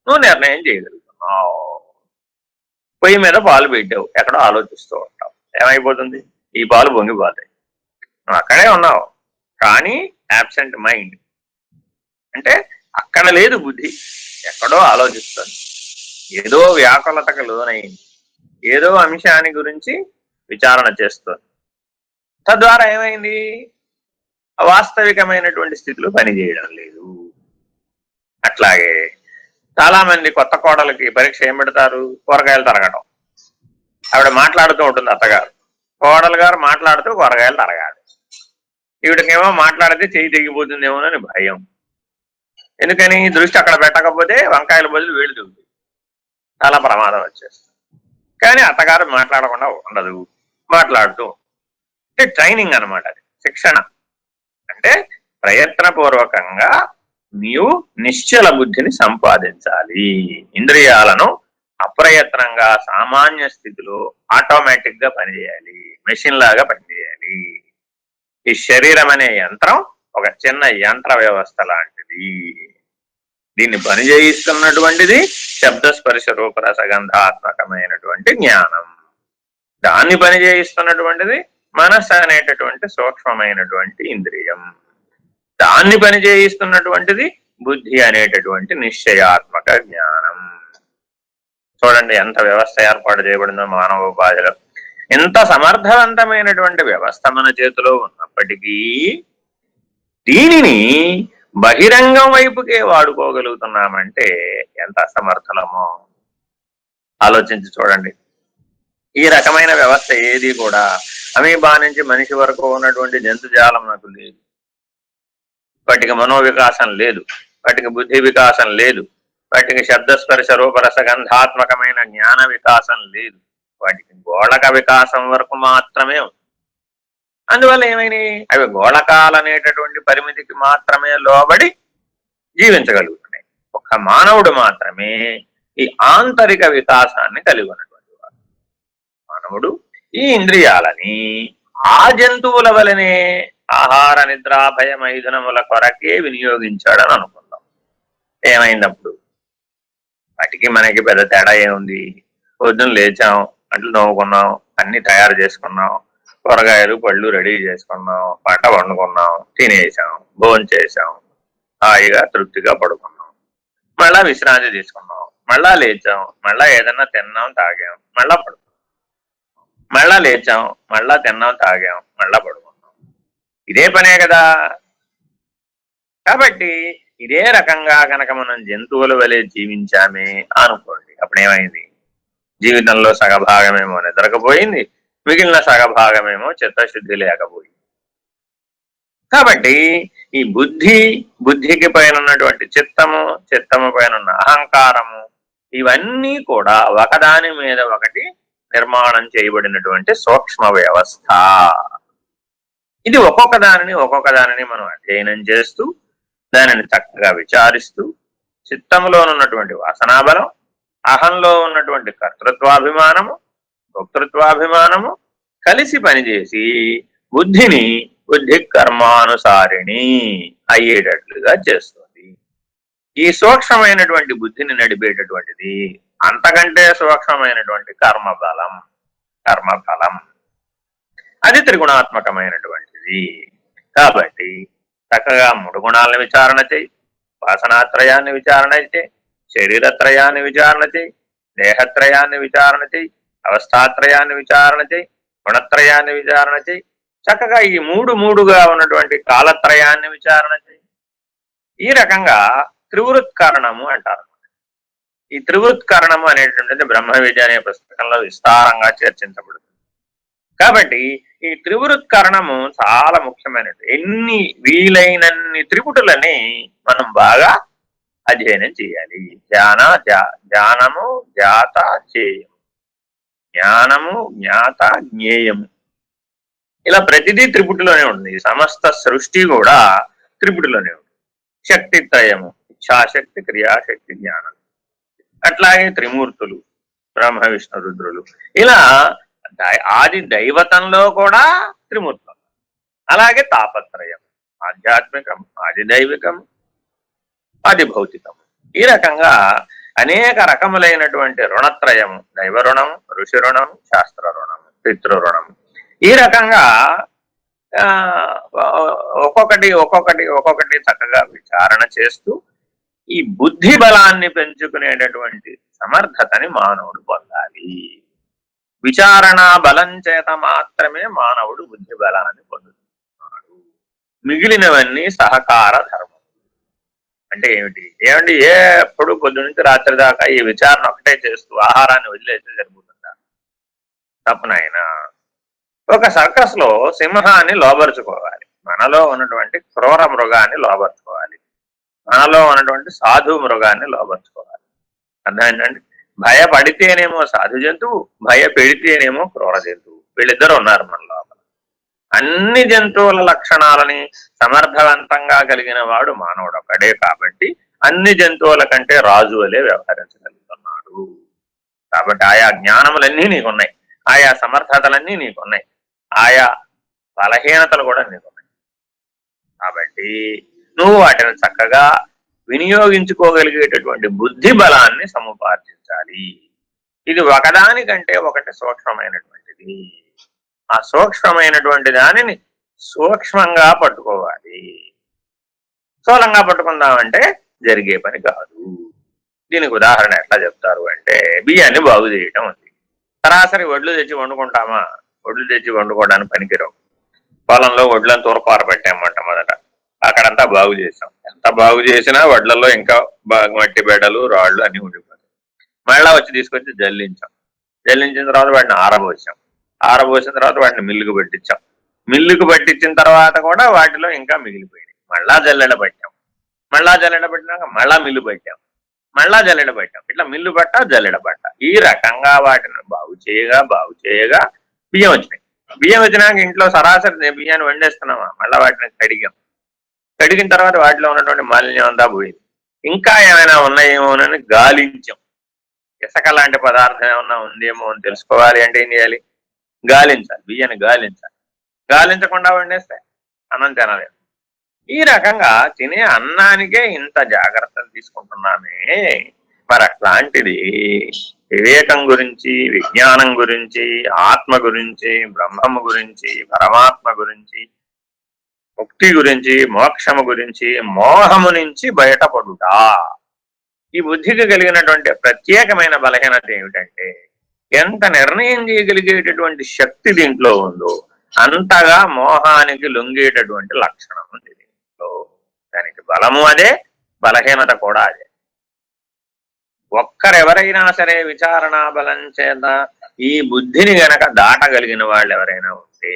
నువ్వు నిర్ణయం చేయగలుగుతున్నావు. పొయ్యి మీద పాలు పెట్టావు, ఎక్కడో ఆలోచిస్తూ ఉంటావు. ఏమైపోతుంది? ఈ పాలు పొంగిపోతాయి. నువ్వు అక్కడే ఉన్నావు కానీ యాబ్సెంట్ మైండ్ అంటే అక్కడ లేదు బుద్ధి, ఎక్కడో ఆలోచిస్తుంది. ఏదో వ్యాకులతకు లోనైంది, ఏదో అంశాన్ని గురించి విచారణ చేస్తుంది. తద్వారా ఏమైంది? వాస్తవికమైనటువంటి స్థితిలో పనిచేయడం లేదు. అట్లాగే చాలా మంది కొత్త కోడలకి పరీక్ష ఏం పెడతారు? కూరగాయలు తరగడం. ఆవిడ మాట్లాడుతూ ఉంటుంది, అత్తగారు. కోడలు గారు మాట్లాడుతూ కూరగాయలు తరగాలి. ఈవిడకేమో మాట్లాడితే చెయ్యి తెగిపోతుందేమోనని భయం. ఎందుకని? దృష్టి అక్కడ పెట్టకపోతే వంకాయల బదులు వేలు దిగుతుంది, చాలా ప్రమాదం వచ్చేస్తుంది. కానీ అత్తగారు మాట్లాడకుండా ఉండదు, మాట్లాడుతూ. అంటే ట్రైనింగ్ అనమాట, అది శిక్షణ. అంటే ప్రయత్నపూర్వకంగా నీవు నిశ్చల బుద్ధిని సంపాదించాలి. ఇంద్రియాలను అప్రయత్నంగా సామాన్య స్థితిలో ఆటోమేటిక్ గా పనిచేయాలి, మెషిన్ లాగా పనిచేయాలి. ఈ శరీరం అనే యంత్రం ఒక చిన్న యంత్ర వ్యవస్థ లాంటిది. దీన్ని పనిచేయిస్తున్నటువంటిది శబ్దస్పర్శ రూపరసగంధాత్మకమైనటువంటి జ్ఞానం. దాన్ని పనిచేయిస్తున్నటువంటిది మనస్సు అనేటటువంటి సూక్ష్మమైనటువంటి ఇంద్రియం. దాన్ని పనిచేయిస్తున్నటువంటిది బుద్ధి అనేటటువంటి నిశ్చయాత్మక జ్ఞానం. చూడండి ఎంత వ్యవస్థ ఏర్పాటు చేయబడిందో మానవోపాధిలో. ఎంత సమర్థవంతమైనటువంటి వ్యవస్థ మన చేతిలో ఉన్నప్పటికీ దీనిని బహిరంగం వైపుకే వాడుకోగలుగుతున్నామంటే ఎంత అసమర్థలమో ఆలోచించి చూడండి. ఈ రకమైన వ్యవస్థ ఏది కూడా అమీబా నుంచి మనిషి వరకు ఉన్నటువంటి జంతుజాలం నాకు లేదు. వాటికి మనోవికాసం లేదు, వాటికి బుద్ధి వికాసం లేదు, వాటికి శబ్దస్పర్శ రూపరస గంధాత్మకమైన జ్ఞాన వికాసం లేదు. వాటికి గోళక వికాసం వరకు మాత్రమే ఉంది. అందువల్ల ఏమైనా అవి గోళకాలనేటటువంటి పరిమితికి మాత్రమే లోబడి జీవించగలుగుతున్నాయి. ఒక్క మానవుడు మాత్రమే ఈ ఆంతరిక వికాసాన్ని కలిగి ఉన్నటువంటి వాడు. మానవుడు ఈ ఇంద్రియాలని ఆ జంతువుల వలనే ఆహార నిద్ర భయ మైథునముల కొరకే వినియోగించాడని అనుకుందాం. ఏమైందప్పుడు? వాటికి మనకి పెద్ద తేడా ఏముంది? పొద్దున్న లేచాం, అంట్లు నవ్వుకున్నాం, అన్ని తయారు చేసుకున్నాం, కూరగాయలు పళ్ళు రెడీ చేసుకున్నాం, పంట వండుకున్నాం, తినేసాం, భోజనం చేసాం, హాయిగా తృప్తిగా పడుకున్నాం, మళ్ళా విశ్రాంతి తీసుకున్నాం, మళ్ళా లేచాం, మళ్ళా ఏదన్నా తిన్నాం తాగాం, మళ్ళా పడుకున్నాం, మళ్ళా లేచాం, మళ్ళా తిన్నాం తాగాం, మళ్ళా పడుకున్నాం. ఇదే పనే కదా. కాబట్టి ఇదే రకంగా కనుక మనం జంతువుల వలె జీవించామే అనుకోండి, అప్పుడేమైంది? జీవితంలో సగభాగమేమో నిద్రకపోయింది, మిగిలిన సగభాగమేమో చిత్తశుద్ధి లేకపోయింది. కాబట్టి ఈ బుద్ధికి పైన ఉన్నటువంటి చిత్తము పైన ఉన్న అహంకారము, ఇవన్నీ కూడా ఒకదాని మీద ఒకటి నిర్మాణం చేయబడినటువంటి సూక్ష్మ వ్యవస్థ. ఇది ఒక్కొక్క దానిని మనం అధ్యయనం చేస్తూ, దానిని చక్కగా విచారిస్తూ, చిత్తంలో ఉన్నటువంటి వాసనాబలం, అహంలో ఉన్నటువంటి కర్తృత్వాభిమానము, భోక్తృత్వాభిమానము కలిసి పనిచేసి బుద్ధి కర్మానుసారిణి అయ్యేటట్లుగా చేస్తుంది. ఈ సూక్ష్మమైనటువంటి బుద్ధిని నడిపేటటువంటిది అంతకంటే సూక్ష్మమైనటువంటి కర్మఫలం. అది త్రిగుణాత్మకమైనటువంటిది. కాబట్టి చక్కగా 3 గుణాలను విచారణ చేయి, వాసనాత్రయాన్ని విచారణ చేయి, శరీరత్రయాన్ని విచారణ చేయి, దేహత్రయాన్ని విచారణ చేయి, అవస్థాత్రయాన్ని విచారణ చేయి, గుణత్రయాన్ని విచారణ చేయి, చక్కగా ఈ 3 ఉన్నటువంటి కాలత్రయాన్ని విచారణ చేయి. ఈ రకంగా త్రివృత్కరణము అంటారు. ఈ త్రివృత్కరణము అనేటువంటిది బ్రహ్మ విద్య అనే పుస్తకంలో విస్తారంగా చర్చించబడుతుంది. కాబట్టి ఈ త్రివృత్కరణము చాలా ముఖ్యమైనది. ఎన్ని వీలైనన్ని త్రిపుటులని మనం బాగా అధ్యయనం చేయాలి. జ్ఞానము జ్ఞాత చేయం, జ్ఞానము జ్ఞాత జ్ఞేయము, ఇలా ప్రతిదీ త్రిపుటిలోనే ఉంటుంది. సమస్త సృష్టి కూడా త్రిపుటిలోనే ఉంటుంది. శక్తిత్రయము, ఇచ్ఛాశక్తి, క్రియాశక్తి, జ్ఞానం. అట్లాగే త్రిమూర్తులు, బ్రహ్మ విష్ణు రుద్రులు, ఇలా ఆది దైవతంలో కూడా త్రిమూర్తులు. అలాగే తాపత్రయం, ఆధ్యాత్మికం, ఆది దైవికం, ఆది భౌతికం. ఈ రకంగా అనేక రకములైనటువంటి రుణత్రయము, దైవ రుణం, ఋషి రుణం, శాస్త్ర రుణం, పితృ రుణం. ఈ రకంగా ఒక్కొక్కటి చక్కగా విచారణ చేస్తూ ఈ బుద్ధి బలాన్ని పెంచుకునేటటువంటి సమర్థతని మానవుడు పొందాలి. విచారణ బలం చేత మాత్రమే మానవుడు బుద్ధి బలాన్ని పొందుతున్నాడు. మిగిలినవన్నీ సహకార ధర్మం. అంటే ఏమిటి ఎప్పుడు పొద్దు నుంచి రాత్రి దాకా ఈ విచారణ ఒకటే చేస్తూ ఆహారాన్ని వదిలేస్తే సరిపోతుందా? తప్పునైనా ఒక సర్కస్ లో సింహాన్ని లోబరుచుకోవాలి, మనలో ఉన్నటువంటి క్రూర మృగాన్ని లోబరుచుకోవాలి, మనలో ఉన్నటువంటి సాధు మృగాన్ని లోబరుచుకోవాలి. అర్థమైందండి? భయపడితేనేమో సాధు జంతువు, భయపెడితేనేమో క్రూర జంతువు. వీళ్ళిద్దరు ఉన్నారు మన లోపల. అన్ని జంతువుల లక్షణాలని సమర్థవంతంగా కలిగిన వాడు మానవుడు ఒక్కడే. కాబట్టి అన్ని జంతువుల కంటే రాజు వలె వ్యవహరించగలుగుతున్నాడు. కాబట్టి ఆయా జ్ఞానములన్నీ నీకున్నాయి, ఆయా సమర్థతలన్నీ నీకున్నాయి, ఆయా బలహీనతలు కూడా నీకున్నాయి. కాబట్టి నువ్వు వాటిని చక్కగా వినియోగించుకోగలిగేటటువంటి బుద్ధి బలాన్ని సముపార్జించాలి. ఇది ఒకదానికంటే ఒకటి సూక్ష్మమైనటువంటిది. ఆ సూక్ష్మమైనటువంటి దానిని సూక్ష్మంగా పట్టుకోవాలి. స్థూలంగా పట్టుకుందామంటే జరిగే పని కాదు. దీనికి ఉదాహరణ ఎట్లా చెప్తారు అంటే, బియ్యాన్ని బాగు చేయటం ఉంది. సరాసరి వడ్లు తెచ్చి వండుకుంటామా? వడ్లు తెచ్చి వండుకోవడానికి పనికిరావు. పొలంలో వడ్లను తూర్పార పెట్టామంట. మొదట అక్కడంతా బాగు చేసాం. ఎంత బాగు చేసినా వడ్లలో ఇంకా మట్టి బెడలు, రాళ్ళు అన్ని ఉండిపోతాయి. మళ్ళా వచ్చి తీసుకొచ్చి జల్లించాం. జల్లించిన తర్వాత వాటిని ఆరబోసాం. ఆరబోసిన తర్వాత వాటిని మిల్లుకు పట్టించాం. మిల్లుకు పట్టించిన తర్వాత కూడా వాటిలో ఇంకా మిగిలిపోయినాయి. మళ్ళా జల్లెడ పట్టాం. మళ్ళా జల్లెడ పట్టినాక మళ్ళా మిల్లు పట్టాం. మళ్ళా జల్లెడ పట్టాం. ఇట్లా మిల్లు పట్ట జల్లెడ పట్ట ఈ రకంగా వాటిని బాగు చేయగా బియ్యం వచ్చినాయి. బియ్యం వచ్చినాక ఇంట్లో సరాసరి బియ్యాన్ని వండేస్తున్నామా, మళ్ళీ వాటిని కడిగిన తర్వాత వాటిలో ఉన్నటువంటి మాలిన్యం అంతా పోయింది. ఇంకా ఏమైనా ఉన్నాయేమోనని గాలించాం. ఇసుక లాంటి పదార్థం ఏమన్నా ఉందేమో అని తెలుసుకోవాలి అంటే ఏం చేయాలి? గాలించాలి. బియ్యాన్ని గాలించకుండా వండేస్తే అన్నం తినలేదు. ఈ రకంగా తినే అన్నానికే ఇంత జాగ్రత్తలు తీసుకుంటున్నామే. మరి అట్లాంటిది వివేకం గురించి, విజ్ఞానం గురించి, ఆత్మ గురించి, బ్రహ్మము గురించి, పరమాత్మ గురించి, ముక్తి గురించి, మోక్షము గురించి, మోహము నుంచి బయటపడుట, ఈ బుద్ధికి కలిగినటువంటి ప్రత్యేకమైన బలహీనత ఏమిటంటే ఎంత నిర్ణయం చేయగలిగేటటువంటి శక్తి దీంట్లో ఉందో అంతగా మోహానికి లొంగేటటువంటి లక్షణం ఉంది దీంట్లో. దానికి బలము అదే, బలహీనత కూడా అదే. ఒక్కరెవరైనా సరే విచారణా బలం చేత ఈ బుద్ధిని గనక దాటగలిగిన వాళ్ళు ఎవరైనా ఉంటే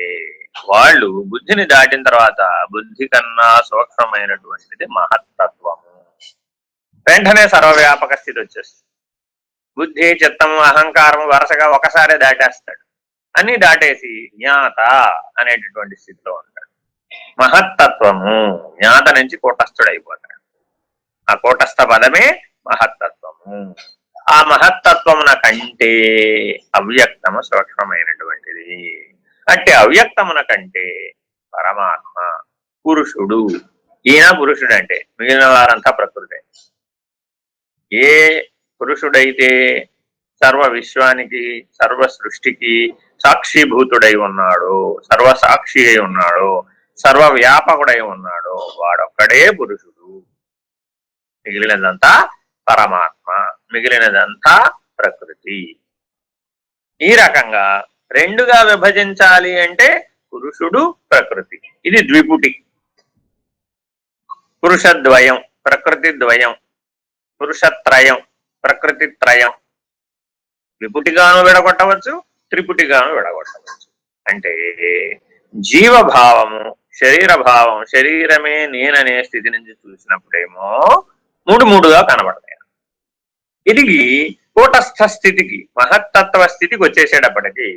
వాళ్ళు బుద్ధిని దాటిన తర్వాత బుద్ధి కన్నా సూక్ష్మమైనటువంటిది మహత్తత్వము. వెంటనే సర్వవ్యాపక స్థితి వచ్చేస్తుంది. బుద్ధి, చిత్తము, అహంకారము వరుసగా ఒకసారే దాటేస్తాడు. అన్ని దాటేసి జ్ఞాత అనేటటువంటి స్థితిలో ఉంటాడు. మహత్తత్వము జ్ఞాత నుంచి కూటస్థుడైపోతాడు. ఆ కూటస్థ పదమే మహత్తత్వము. ఆ మహత్తత్వమున కంటే అవ్యక్తము సూక్ష్మమైనటువంటిది. అంటే అవ్యక్తమున కంటే పరమాత్మ పురుషుడు. ఈయన పురుషుడు అంటే మిగిలిన వారంతా ప్రకృతే. ఏ పురుషుడైతే సర్వ విశ్వానికి, సర్వ సృష్టికి సాక్షిభూతుడై ఉన్నాడో, సర్వసాక్షి అయి ఉన్నాడో, సర్వవ్యాపకుడై ఉన్నాడో వాడొక్కడే పురుషుడు. మిగిలినదంతా పరమాత్మ, మిగిలినదంతా ప్రకృతి. ఈ రకంగా రెండుగా విభజించాలి అంటే పురుషుడు, ప్రకృతి. ఇది ద్విపుటి. పురుషద్వయం, ప్రకృతి ద్వయం, పురుషత్రయం, ప్రకృతి త్రయం. విపుటిగాను విడగొట్టవచ్చు, త్రిపుటిగాను విడగొట్టవచ్చు. అంటే జీవభావము, శరీర భావం, శరీరమే నేననే స్థితి నుంచి చూసినప్పుడేమో మూడుగా కనబడతాయి. ఇది కూటస్థ స్థితికి, మహత్తత్వ స్థితికి వచ్చేసేటప్పటికీ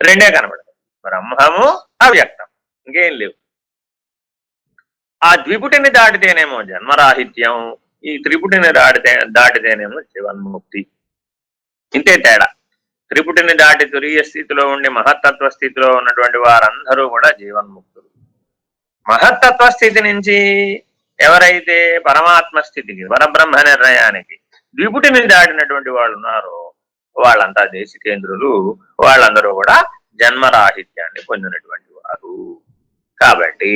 రెండే కనబడతాయి, బ్రహ్మము, అవ్యక్తం, ఇంకేం లేవు. ఆ ద్విపుటిని దాటితేనేమో జన్మరాహిత్యం, ఈ త్రిపుటిని దాటితేనేమో జీవన్ముక్తి. ఇంతే తేడా. త్రిపుటిని దాటి తురీయ స్థితిలో ఉండి మహత్తత్వ స్థితిలో ఉన్నటువంటి వారందరూ కూడా జీవన్ముక్తులు. మహత్తత్వ స్థితి నుంచి ఎవరైతే పరమాత్మ స్థితికి, పరబ్రహ్మ నిర్ణయానికి ద్విపుటిని దాటినటువంటి వాళ్ళు ఉన్నారో వాళ్ళంతా దేశికేంద్రులు. వాళ్ళందరూ కూడా జన్మరాహిత్యాన్ని పొందినటువంటి వారు. కాబట్టి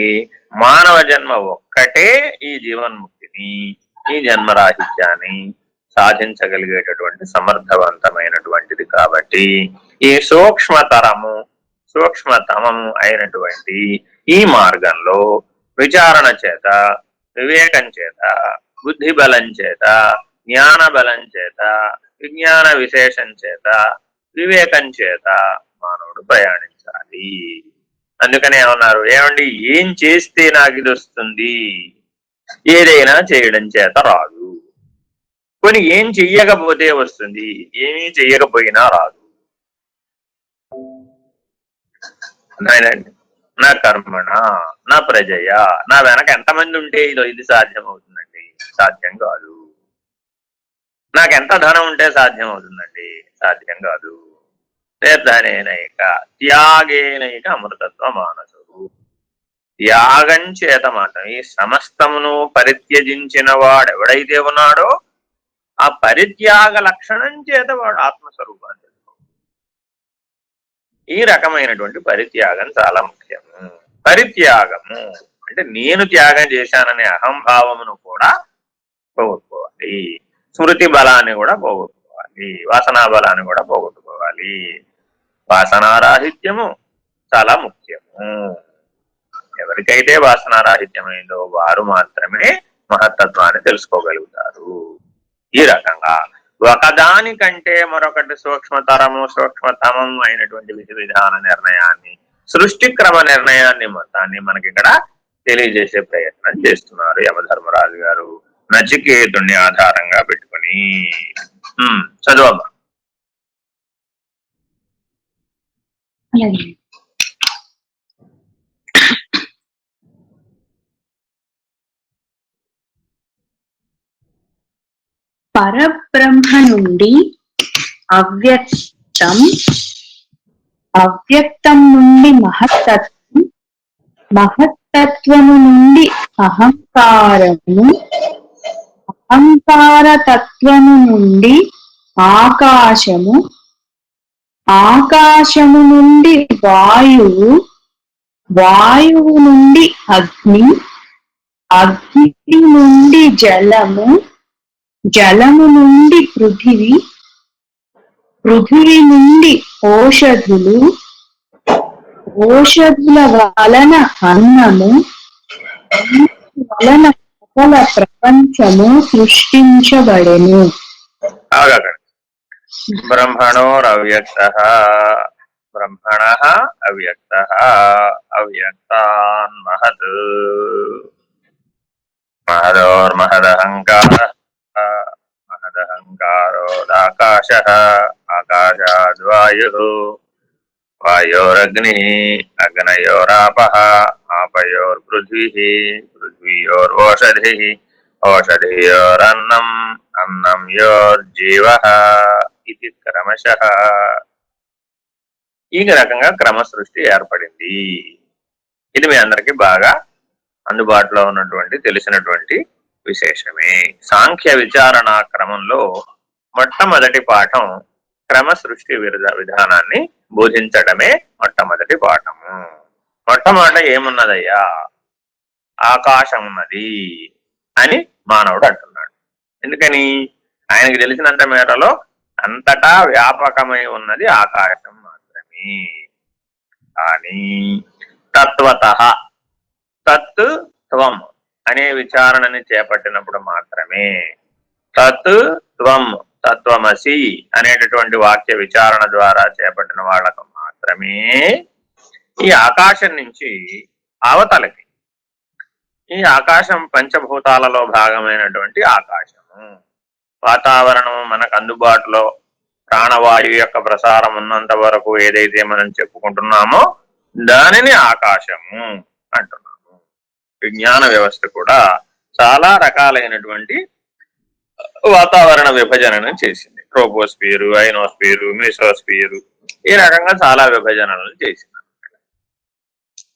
మానవ జన్మ ఒక్కటే ఈ జీవన్ముక్తిని, ఈ జన్మరాహిత్యాన్ని సాధించగలిగేటటువంటి సమర్థవంతమైనటువంటిది. కాబట్టి ఈ సూక్ష్మతమము అయినటువంటి ఈ మార్గంలో విచారణ చేత, వివేకం చేత, బుద్ధి బలం చేత, జ్ఞాన బలం చేత, విజ్ఞాన విశేషం చేత, వివేకం చేత మానవుడు ప్రయాణించాలి. అందుకనే ఏమన్నారు, ఏమండి ఏం చేస్తే నాకు ఇది వస్తుంది? ఏదైనా చేయడం చేత రాదు. కొన్ని ఏం చెయ్యకపోతే వస్తుంది, ఏమీ చెయ్యకపోయినా రాదు. నా కర్మణ, నా ప్రజయ, నా వెనక ఎంతమంది ఉంటే ఇది సాధ్యం అవుతుందండి? సాధ్యం కాదు. నాకెంత ధనం ఉంటే సాధ్యం అవుతుందండి? సాధ్యం కాదు. త్యాగేనైక అమృతత్వ మానసు. త్యాగం చేత మాత్రం ఈ సమస్తమును పరిత్యజించిన వాడెవడైతే ఉన్నాడో ఆ పరిత్యాగ లక్షణం చేత వాడు ఆత్మస్వరూపాన్ని తెలుసుకో. ఈ రకమైనటువంటి పరిత్యాగం చాలా ముఖ్యము. పరిత్యాగము అంటే నేను త్యాగం చేశాననే అహంభావమును కూడా పోగొట్టుకోవాలి. స్మృతి బలాన్ని కూడా పోగొట్టుకోవాలి. వాసనా బలాన్ని కూడా పోగొట్టుకోవాలి. వాసనారాహిత్యము చాలా ముఖ్యము. ఎవరికైతే వాసనారాహిత్యమైందో వారు మాత్రమే మహత్తత్వాన్ని తెలుసుకోగలుగుతారు. ఈ రకంగా ఒకదానికంటే మరొకటి సూక్ష్మతరము సూక్ష్మతమం అయినటువంటి విధి విధాన నిర్ణయాన్ని, సృష్టి క్రమ నిర్ణయాన్ని మొత్తాన్ని మనకి ఇక్కడ తెలియజేసే ప్రయత్నం చేస్తున్నారు యమధర్మరాజు గారు నచికేతుణ్ణి ఆధారంగా పెట్టుకుని. చదువమ్మా. పరబ్రహ్మ నుండి అవ్యక్తం, అవ్యక్తం నుండి మహత్తత్వం, మహత్తత్వము నుండి అహంకారము, అహంకార తత్వము నుండి ఆకాశము, ఆకాశము నుండి వాయువు, వాయువు నుండి అగ్ని, అగ్ని నుండి జలము, జలము నుండి పృథివీ, పృథివీ నుండి ఓషధులు, ఓషధుల వలన అన్నము, వలన సకల ప్రపంచము సృష్టించబడెను. బ్రహ్మణోరవ్యక్తః, బ్రహ్మణః అవ్యక్తః, అవ్యక్తాన్ మహత్, మహదోర్మహదహంకారః, మహదహంకారోదాకాశః, ఆకాశాద్వాయుః, వాయోరగ్నిః, అగ్నయోరాపః, ఆపయోర్పృథ్వీః, పృథ్వీయోర్ఓషధిః, ఓషధియోరన్నం, అన్నం యోర్జీవః ఇది క్రమశః. ఈ రకంగా క్రమ సృష్టి ఏర్పడింది. ఇది మీ అందరికీ బాగా అందుబాటులో ఉన్నటువంటి తెలిసినటువంటి విశేషమే. సాంఖ్య విచారణ క్రమంలో మొట్టమొదటి పాఠం క్రమ సృష్టి విధానాన్ని బోధించడమే మొట్టమొదటి పాఠము. మొట్టమొదట ఏమున్నదయ్యా? ఆకాశం ఉన్నది అని మానవుడు అంటున్నాడు. ఎందుకని? ఆయనకు తెలిసినంత మేరలో అంతటా వ్యాపకమై ఉన్నది ఆకాశం మాత్రమే. కానీ తత్వతః, తత్ త్వం అనే విచారణని చేపట్టినప్పుడు మాత్రమే, తత్ త్వం తత్వమసి అనేటటువంటి వాక్య విచారణ ద్వారా చేపట్టిన వాళ్ళకు మాత్రమే ఈ ఆకాశం నుంచి అవతలకి, ఈ ఆకాశం పంచభూతాలలో భాగమైనటువంటి ఆకాశము, వాతావరణము మనకు అందుబాటులో ప్రాణవాయు యొక్క ప్రసారం ఉన్నంత వరకు ఏదైతే మనం చెప్పుకుంటున్నామో దానిని ఆకాశము అంటున్నాము. విజ్ఞాన వ్యవస్థ కూడా చాలా రకాలైనటువంటి వాతావరణ విభజనను చేసింది. ట్రోపోస్ఫియరు, ఐనోస్ఫియరు, మెసోస్ఫియరు, ఈ రకంగా చాలా విభజనలను చేసింది.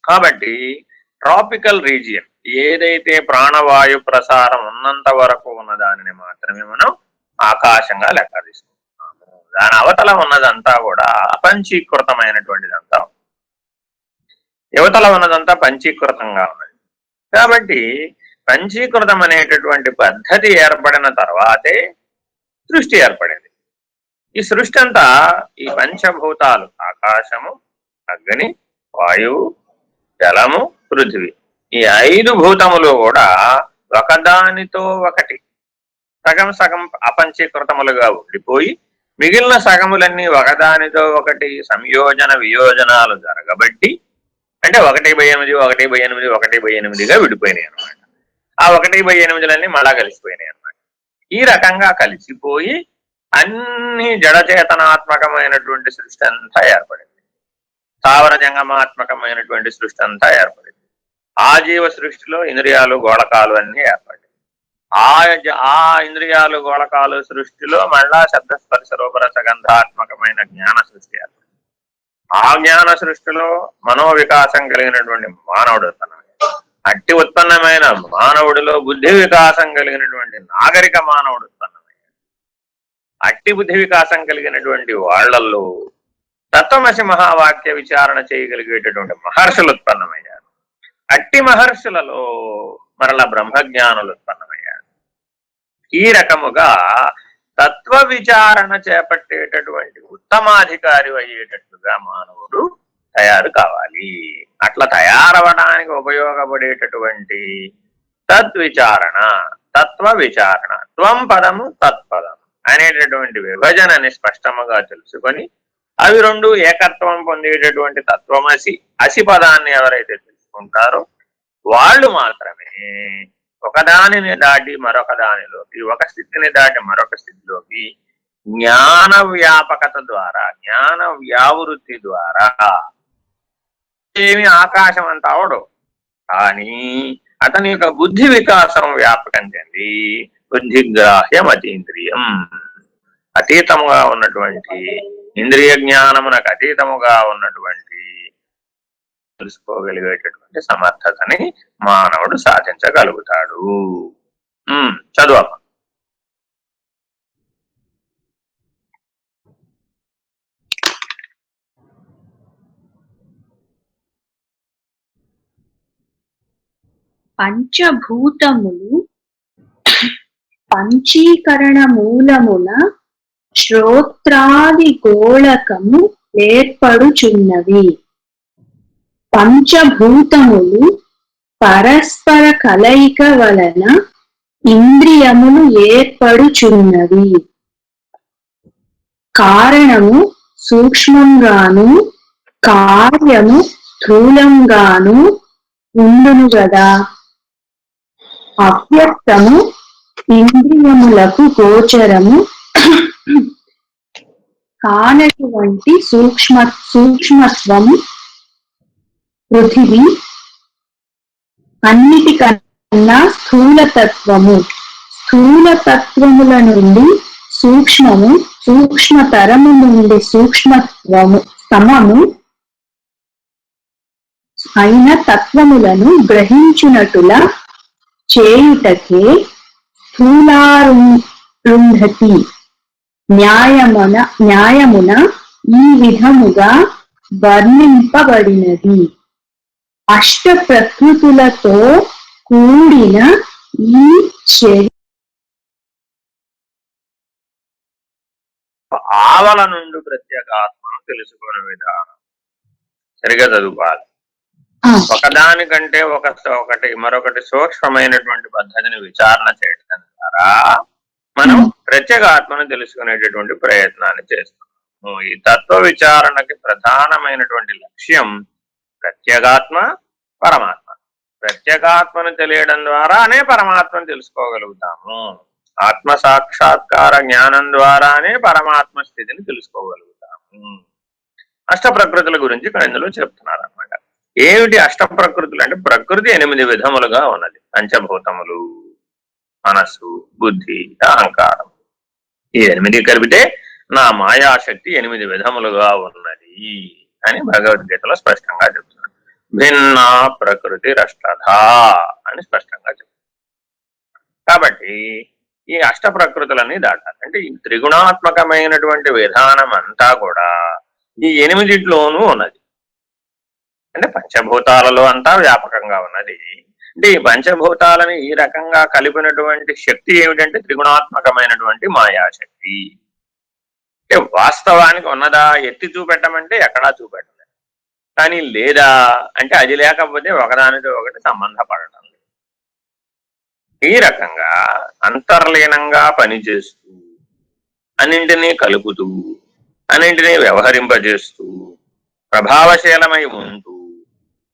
కాబట్టి ట్రాపికల్ రీజియన్ ఏదైతే ప్రాణవాయు ప్రసారం ఉన్నంత వరకు ఉన్న దానిని మాత్రమే మనం ఆకాశంగా లెక్క తీసుకుంటున్నాము. దాని అవతల ఉన్నదంతా కూడా అపంచీకృతమైనటువంటిదంతా, యువతల ఉన్నదంతా పంచీకృతంగా ఉన్నది. కాబట్టి పంచీకృతం అనేటటువంటి పద్ధతి ఏర్పడిన తర్వాతే సృష్టి ఏర్పడింది. ఈ సృష్టి అంతా ఈ పంచభూతాలు ఆకాశము, అగ్ని, వాయువు, జలము, పృథివీ, ఈ 5 భూతములు కూడా ఒకదానితో ఒకటి సగం సగం అపంచీకృతములుగా ఉండిపోయి మిగిలిన సగములన్నీ ఒకదానితో ఒకటి సంయోజన వియోజనాలు జరగబట్టి, అంటే 1/8, 1/8, 1/8గా విడిపోయినాయి అనమాట. ఆ 1/8లన్నీ మళ్ళా కలిసిపోయినాయి అనమాట. ఈ రకంగా కలిసిపోయి అన్ని జడచేతనాత్మకమైనటువంటి సృష్టి అంతా ఏర్పడింది. స్థావర జంగమాత్మకమైనటువంటి సృష్టి అంతా ఏర్పడింది. ఆ జీవ సృష్టిలో ఇంద్రియాలు, గోళకాలు అన్నీ ఏర్పడింది. ఆ ఇంద్రియాలు, గోళకాలు సృష్టిలో మళ్ళా శబ్దస్పర్శ రూపరస గంధాత్మకమైన జ్ఞాన సృష్టి ఏర్పడింది. ఆ జ్ఞాన సృష్టిలో మనోవికాసం కలిగినటువంటి మానవుడు ఉత్పన్నమయ్యాడు. అట్టి ఉత్పన్నమైన మానవుడిలో బుద్ధి వికాసం కలిగినటువంటి నాగరిక మానవుడు ఉత్పన్నమయ్యాడు. అట్టి బుద్ధి వికాసం కలిగినటువంటి వాళ్లల్లో తత్వమసి మహావాక్య విచారణ చేయగలిగేటటువంటి మహర్షులు ఉత్పన్నమయ్యారు. అట్టి మహర్షులలో మరల బ్రహ్మజ్ఞానులు ఉత్పన్నమయ్యారు. ఈ రకముగా తత్వ విచారణ చేపట్టేటటువంటి ఉత్తమాధికారి అయ్యేటట్టుగా మానవుడు తయారు కావాలి. అట్లా తయారవడానికి ఉపయోగపడేటటువంటి తద్విచారణ, తత్వ విచారణ. త్వం పదము తత్పదము, అనేటటువంటి విభజనని స్పష్టముగా తెలుసుకొని అవి రెండు ఏకత్వం పొందేటటువంటి తత్వమసి అసి పదాన్ని ఎవరైతే తెలుసుకుంటారో వాళ్ళు మాత్రమే ఒకదానిని దాటి మరొక దానిలోకి, ఒక స్థితిని దాటి మరొక స్థితిలోకి జ్ఞాన వ్యాపకత ద్వారా, జ్ఞాన వ్యావృత్తి ద్వారా ఏమి ఆకాశం అంత అవడు, కానీ అతని యొక్క బుద్ధి వికాసం వ్యాపకం చెంది బుద్ధిగ్రాహ్యం అతీంద్రియం, అతీతముగా ఉన్నటువంటి ఇంద్రియ జ్ఞానమునకు అతీతముగా ఉన్నటువంటి తెలుసుకోగలిగేటటువంటి సమర్థతని మానవుడు సాధించగలుగుతాడు. చదువు. పంచభూతములు పంచీకరణ మూలమున శ్రోత్రాది గోళకము ఏర్పడుచున్నవి. పంచభూతములు పరస్పర కలయిక వలన ఇంద్రియములు ఏర్పడుచున్నవి. కారణము సూక్ష్మంగాను కార్యము స్థూలంగాను ఉండును గదా. అవ్యక్తము ఇంద్రియములకు గోచరము కానటువంటి సూక్ష్మత్వం పృథివీ అన్నిటికన్నా స్థూలతత్వము. స్థూలతత్వముల నుండి సూక్ష్మము, సూక్ష్మతరము నుండి సూక్ష్మత్వము సమము అయిన తత్వములను గ్రహించునటులా చేయుటకే స్థూలారుంధతి న్యాయమున ఈ విధముగా వర్ణింపబడినది. అష్ట ప్రకృతులతో కూడిన ఈ ఆవల నుండి ప్రత్యేగాత్మను తెలుసుకునే విధానం సరిగా చదువుకోవాలి. ఒకదానికంటే ఒకటి మరొకటి సూక్ష్మమైనటువంటి పద్ధతిని విచారణ చేయడం ద్వారా మనం ప్రత్యేగాత్మను తెలుసుకునేటటువంటి ప్రయత్నాన్ని చేస్తున్నాము. ఈ తత్వ విచారణకి ప్రధానమైనటువంటి లక్ష్యం ప్రత్యేగాత్మ, పరమాత్మ. ప్రత్యేగాత్మను తెలియడం ద్వారానే పరమాత్మను తెలుసుకోగలుగుతాము. ఆత్మ సాక్షాత్కార జ్ఞానం ద్వారానే పరమాత్మ స్థితిని తెలుసుకోగలుగుతాము. అష్ట ప్రకృతుల గురించి ఇక్కడ ఇందులో చెప్తున్నారు అనమాట. ఏమిటి అష్ట ప్రకృతులు అంటే, ప్రకృతి 8 విధములుగా ఉన్నది. పంచభూతములు, మనస్సు, బుద్ధి, అహంకారం. ఈ 8 కలిపితే నా మాయాశక్తి 8 విధములుగా ఉన్నది అని భగవద్గీతలో స్పష్టంగా చెప్తున్నాడు. భిన్న ప్రకృతి రష్టధ అని స్పష్టంగా చెప్తున్నాడు. కాబట్టి ఈ అష్ట ప్రకృతులన్నీ దాటాలి. అంటే ఈ త్రిగుణాత్మకమైనటువంటి విధానం అంతా కూడా ఈ 8లోనూ ఉన్నది. అంటే పంచభూతాలలో అంతా వ్యాపకంగా ఉన్నది. అంటే ఈ పంచభూతాలని ఈ రకంగా కలిపినటువంటి శక్తి ఏమిటంటే త్రిగుణాత్మకమైనటువంటి మాయాశక్తి. అంటే వాస్తవానికి ఉన్నదా ఎత్తి చూపెట్టమంటే ఎక్కడా చూపెట్టలేదు, కానీ లేదా అంటే అది లేకపోతే ఒకదానితో ఒకటి సంబంధపడటం లేదు. ఈ రకంగా అంతర్లీనంగా పనిచేస్తూ, అన్నింటినీ కలుపుతూ, అన్నింటినీ వ్యవహరింపజేస్తూ, ప్రభావశీలమై ఉంటూ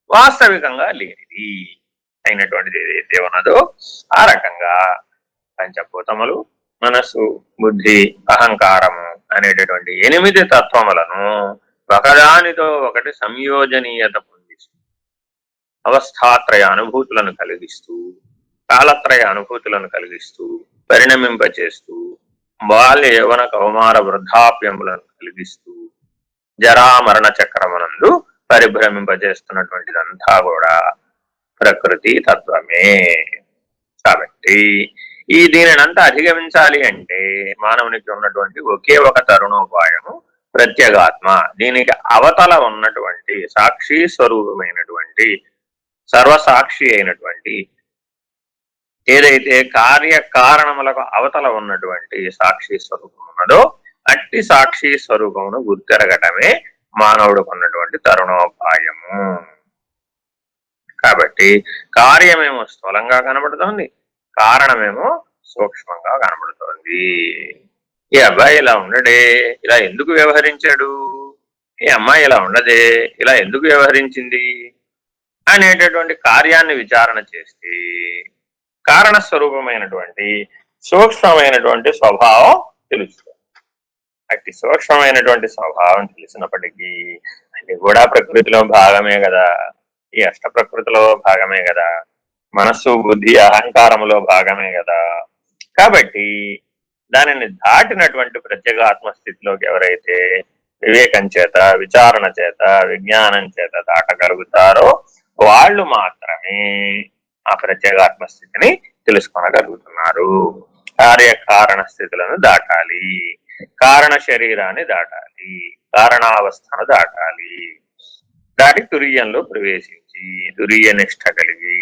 వాస్తవికంగా లేనిది అయినటువంటిది ఏదైతే ఉన్నదో ఆ రకంగా పంచభూతములు, మనస్సు, బుద్ధి, అహంకారము అనేటటువంటి 8 తత్వములను ఒకదానితో ఒకటి సంయోజనీయత పొందిస్తూ, అవస్థాత్రయ అనుభూతులను కలిగిస్తూ, కాలత్రయ అనుభూతులను కలిగిస్తూ, పరిణమింపచేస్తూ, బాల్య యౌవన కౌమార వృద్ధాప్యములను కలిగిస్తూ, జరామరణ చక్రమునందు పరిభ్రమింపజేస్తున్నటువంటిదంతా కూడా ప్రకృతి తత్వమే. కాబట్టి దీనినంతా అధిగమించాలి అంటే మానవునికి ఉన్నటువంటి ఒకే ఒక తరుణోపాయము ప్రత్యేగాత్మ. దీనికి అవతల ఉన్నటువంటి సాక్షి స్వరూపమైనటువంటి సర్వసాక్షి అయినటువంటి ఏదైతే కార్యకారణములకు అవతల ఉన్నటువంటి సాక్షి స్వరూపం ఉన్నదో అట్టి సాక్షి స్వరూపమును గుర్తెరగటమే మానవుడికి ఉన్నటువంటి తరుణోపాయము. కాబట్టి కార్యమేమో స్థూలంగా కనబడుతోంది, కారణమేమో సూక్ష్మంగా కనబడుతోంది. ఈ అబ్బాయి ఇలా ఉండడే, ఇలా ఎందుకు వ్యవహరించాడు, ఈ అమ్మాయి ఇలా ఉండదే, ఇలా ఎందుకు వ్యవహరించింది అనేటటువంటి కార్యాన్ని విచారణ చేస్తే కారణస్వరూపమైనటువంటి సూక్ష్మమైనటువంటి స్వభావం తెలుస్తుంది. అట్టి సూక్ష్మమైనటువంటి స్వభావం తెలిసినప్పటికీ అది కూడా ప్రకృతిలో భాగమే కదా, ఈ అష్ట ప్రకృతిలో భాగమే కదా, మనస్సు బుద్ధి అహంకారములో భాగమే కదా. కాబట్టి దానిని దాటినటువంటి ప్రత్యేగాత్మ స్థితిలోకి ఎవరైతే వివేకం చేత, విచారణ చేత, విజ్ఞానం చేత దాటగలుగుతారో వాళ్ళు మాత్రమే ఆ ప్రత్యేగాత్మ స్థితిని తెలుసుకొనగలుగుతున్నారు. కార్యకారణ స్థితులను దాటాలి, కారణ శరీరాన్ని దాటాలి, కారణావస్థను దాటాలి. దాటి తురీయంలో ప్రవేశించి తురీయ నిష్ఠ కలిగి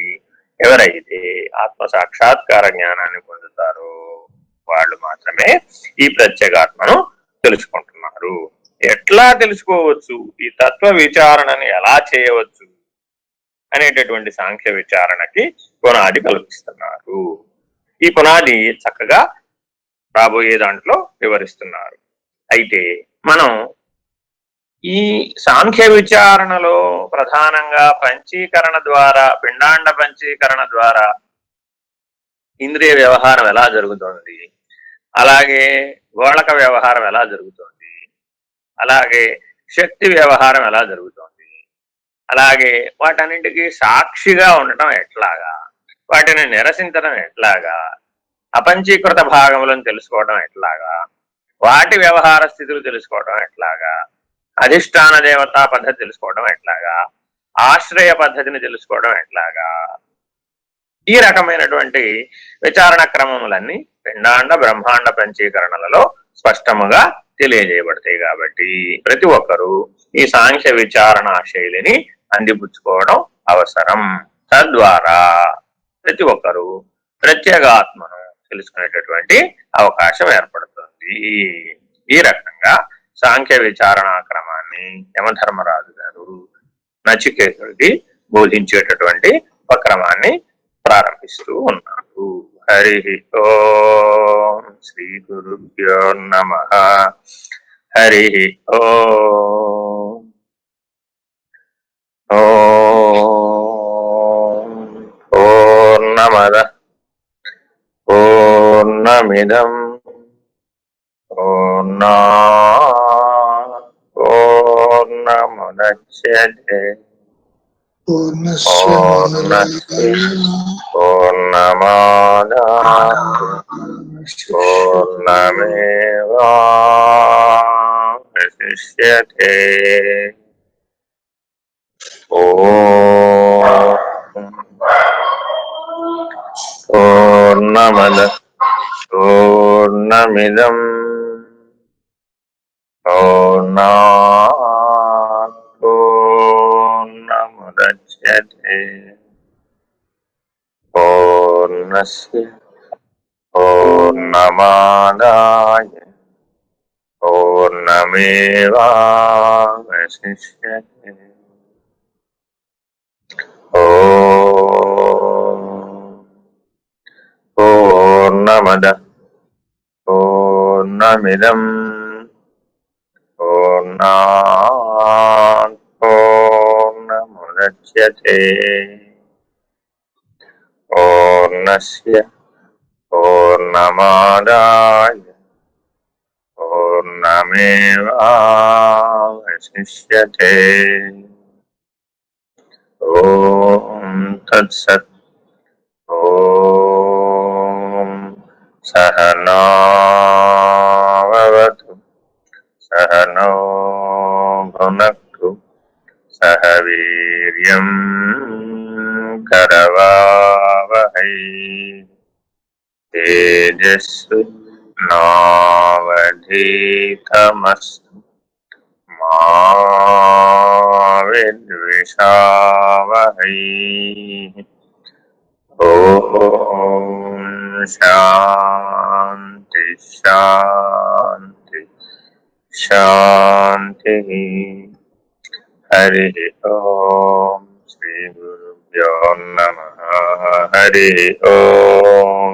ఎవరైతే ఆత్మ సాక్షాత్కార జ్ఞానాన్ని పొందుతారో వాళ్ళు మాత్రమే ఈ ప్రత్యేగాత్మను తెలుసుకుంటున్నారు. ఎట్లా తెలుసుకోవచ్చు, ఈ తత్వ విచారణని ఎలా చేయవచ్చు అనేటటువంటి సాంఖ్య విచారణకి పునాది కల్పిస్తున్నారు. ఈ పునాది చక్కగా రాబోయే దాంట్లో వివరిస్తున్నారు. అయితే మనం ఈ సాంఖ్య విచారణలో ప్రధానంగా పంచీకరణ ద్వారా, పిండాండ పంచీకరణ ద్వారా ఇంద్రియ వ్యవహారం ఎలా జరుగుతుంది, అలాగే గోళక వ్యవహారం ఎలా జరుగుతుంది, అలాగే శక్తి వ్యవహారం ఎలా జరుగుతుంది, అలాగే వాటన్నింటికి సాక్షిగా ఉండటం ఎట్లాగా, వాటిని నిరసించడం ఎట్లాగా, అపంచీకృత భాగములను తెలుసుకోవడం ఎట్లాగా, వాటి వ్యవహార స్థితులు తెలుసుకోవడం ఎట్లాగా, అధిష్టాన దేవతా పద్ధతి తెలుసుకోవడం ఎట్లాగా, ఆశ్రయ పద్ధతిని తెలుసుకోవడం ఎట్లాగా, ఈ రకమైనటువంటి విచారణ క్రమములన్నీ పిండాండ బ్రహ్మాండ పంచీకరణలలో స్పష్టముగా తెలియజేయబడతాయి. కాబట్టి ప్రతి ఒక్కరూ ఈ సాంఖ్య విచారణ శైలిని అందిపుచ్చుకోవడం అవసరం. తద్వారా ప్రతి ఒక్కరూ ప్రత్యేగాత్మను తెలుసుకునేటటువంటి అవకాశం ఏర్పడుతుంది. ఈ రకంగా సాంఖ్య విచారణ క్రమాన్ని యమధర్మరాజు గారు నచికేతుడికి బోధించేటటువంటి ఒక క్రమాన్ని ప్రారంభిస్తూ ఉన్నారు. హరి ఓం శ్రీ గురుభ్యో నమః. హరి ఓం. పూర్ణమదః పూర్ణమిదం పూర్ణాత్ పూర్ణముదచ్యతే పూర్ణస్య పూర్ణమాదాయ పూర్ణమేవాశిష్యతే. పూర్ణమదః పూర్ణమిదం పూర్ణాత్ పూర్ణముదచ్యతే పూర్ణస్య పూర్ణమాదాయ పూర్ణమేవాశిష్యతే. పూర్ణమదః పూర్ణమిదం పూర్ణాత్ పూర్ణముదచ్యతే పూర్ణస్య పూర్ణమాదాయ పూర్ణమేవాశిష్యతే. ఓం తత్సత్. ఓం సహనావతు సహనో భునక్తు సహ వీర్యం కరవావహై తేజస్వి నావధీతమస్తు మా విద్విషావహై. ఓం శాంతి శాంతి శాంతి. హరి ఓం శ్రీ గురుభ్యో నమః. హరి ఓం.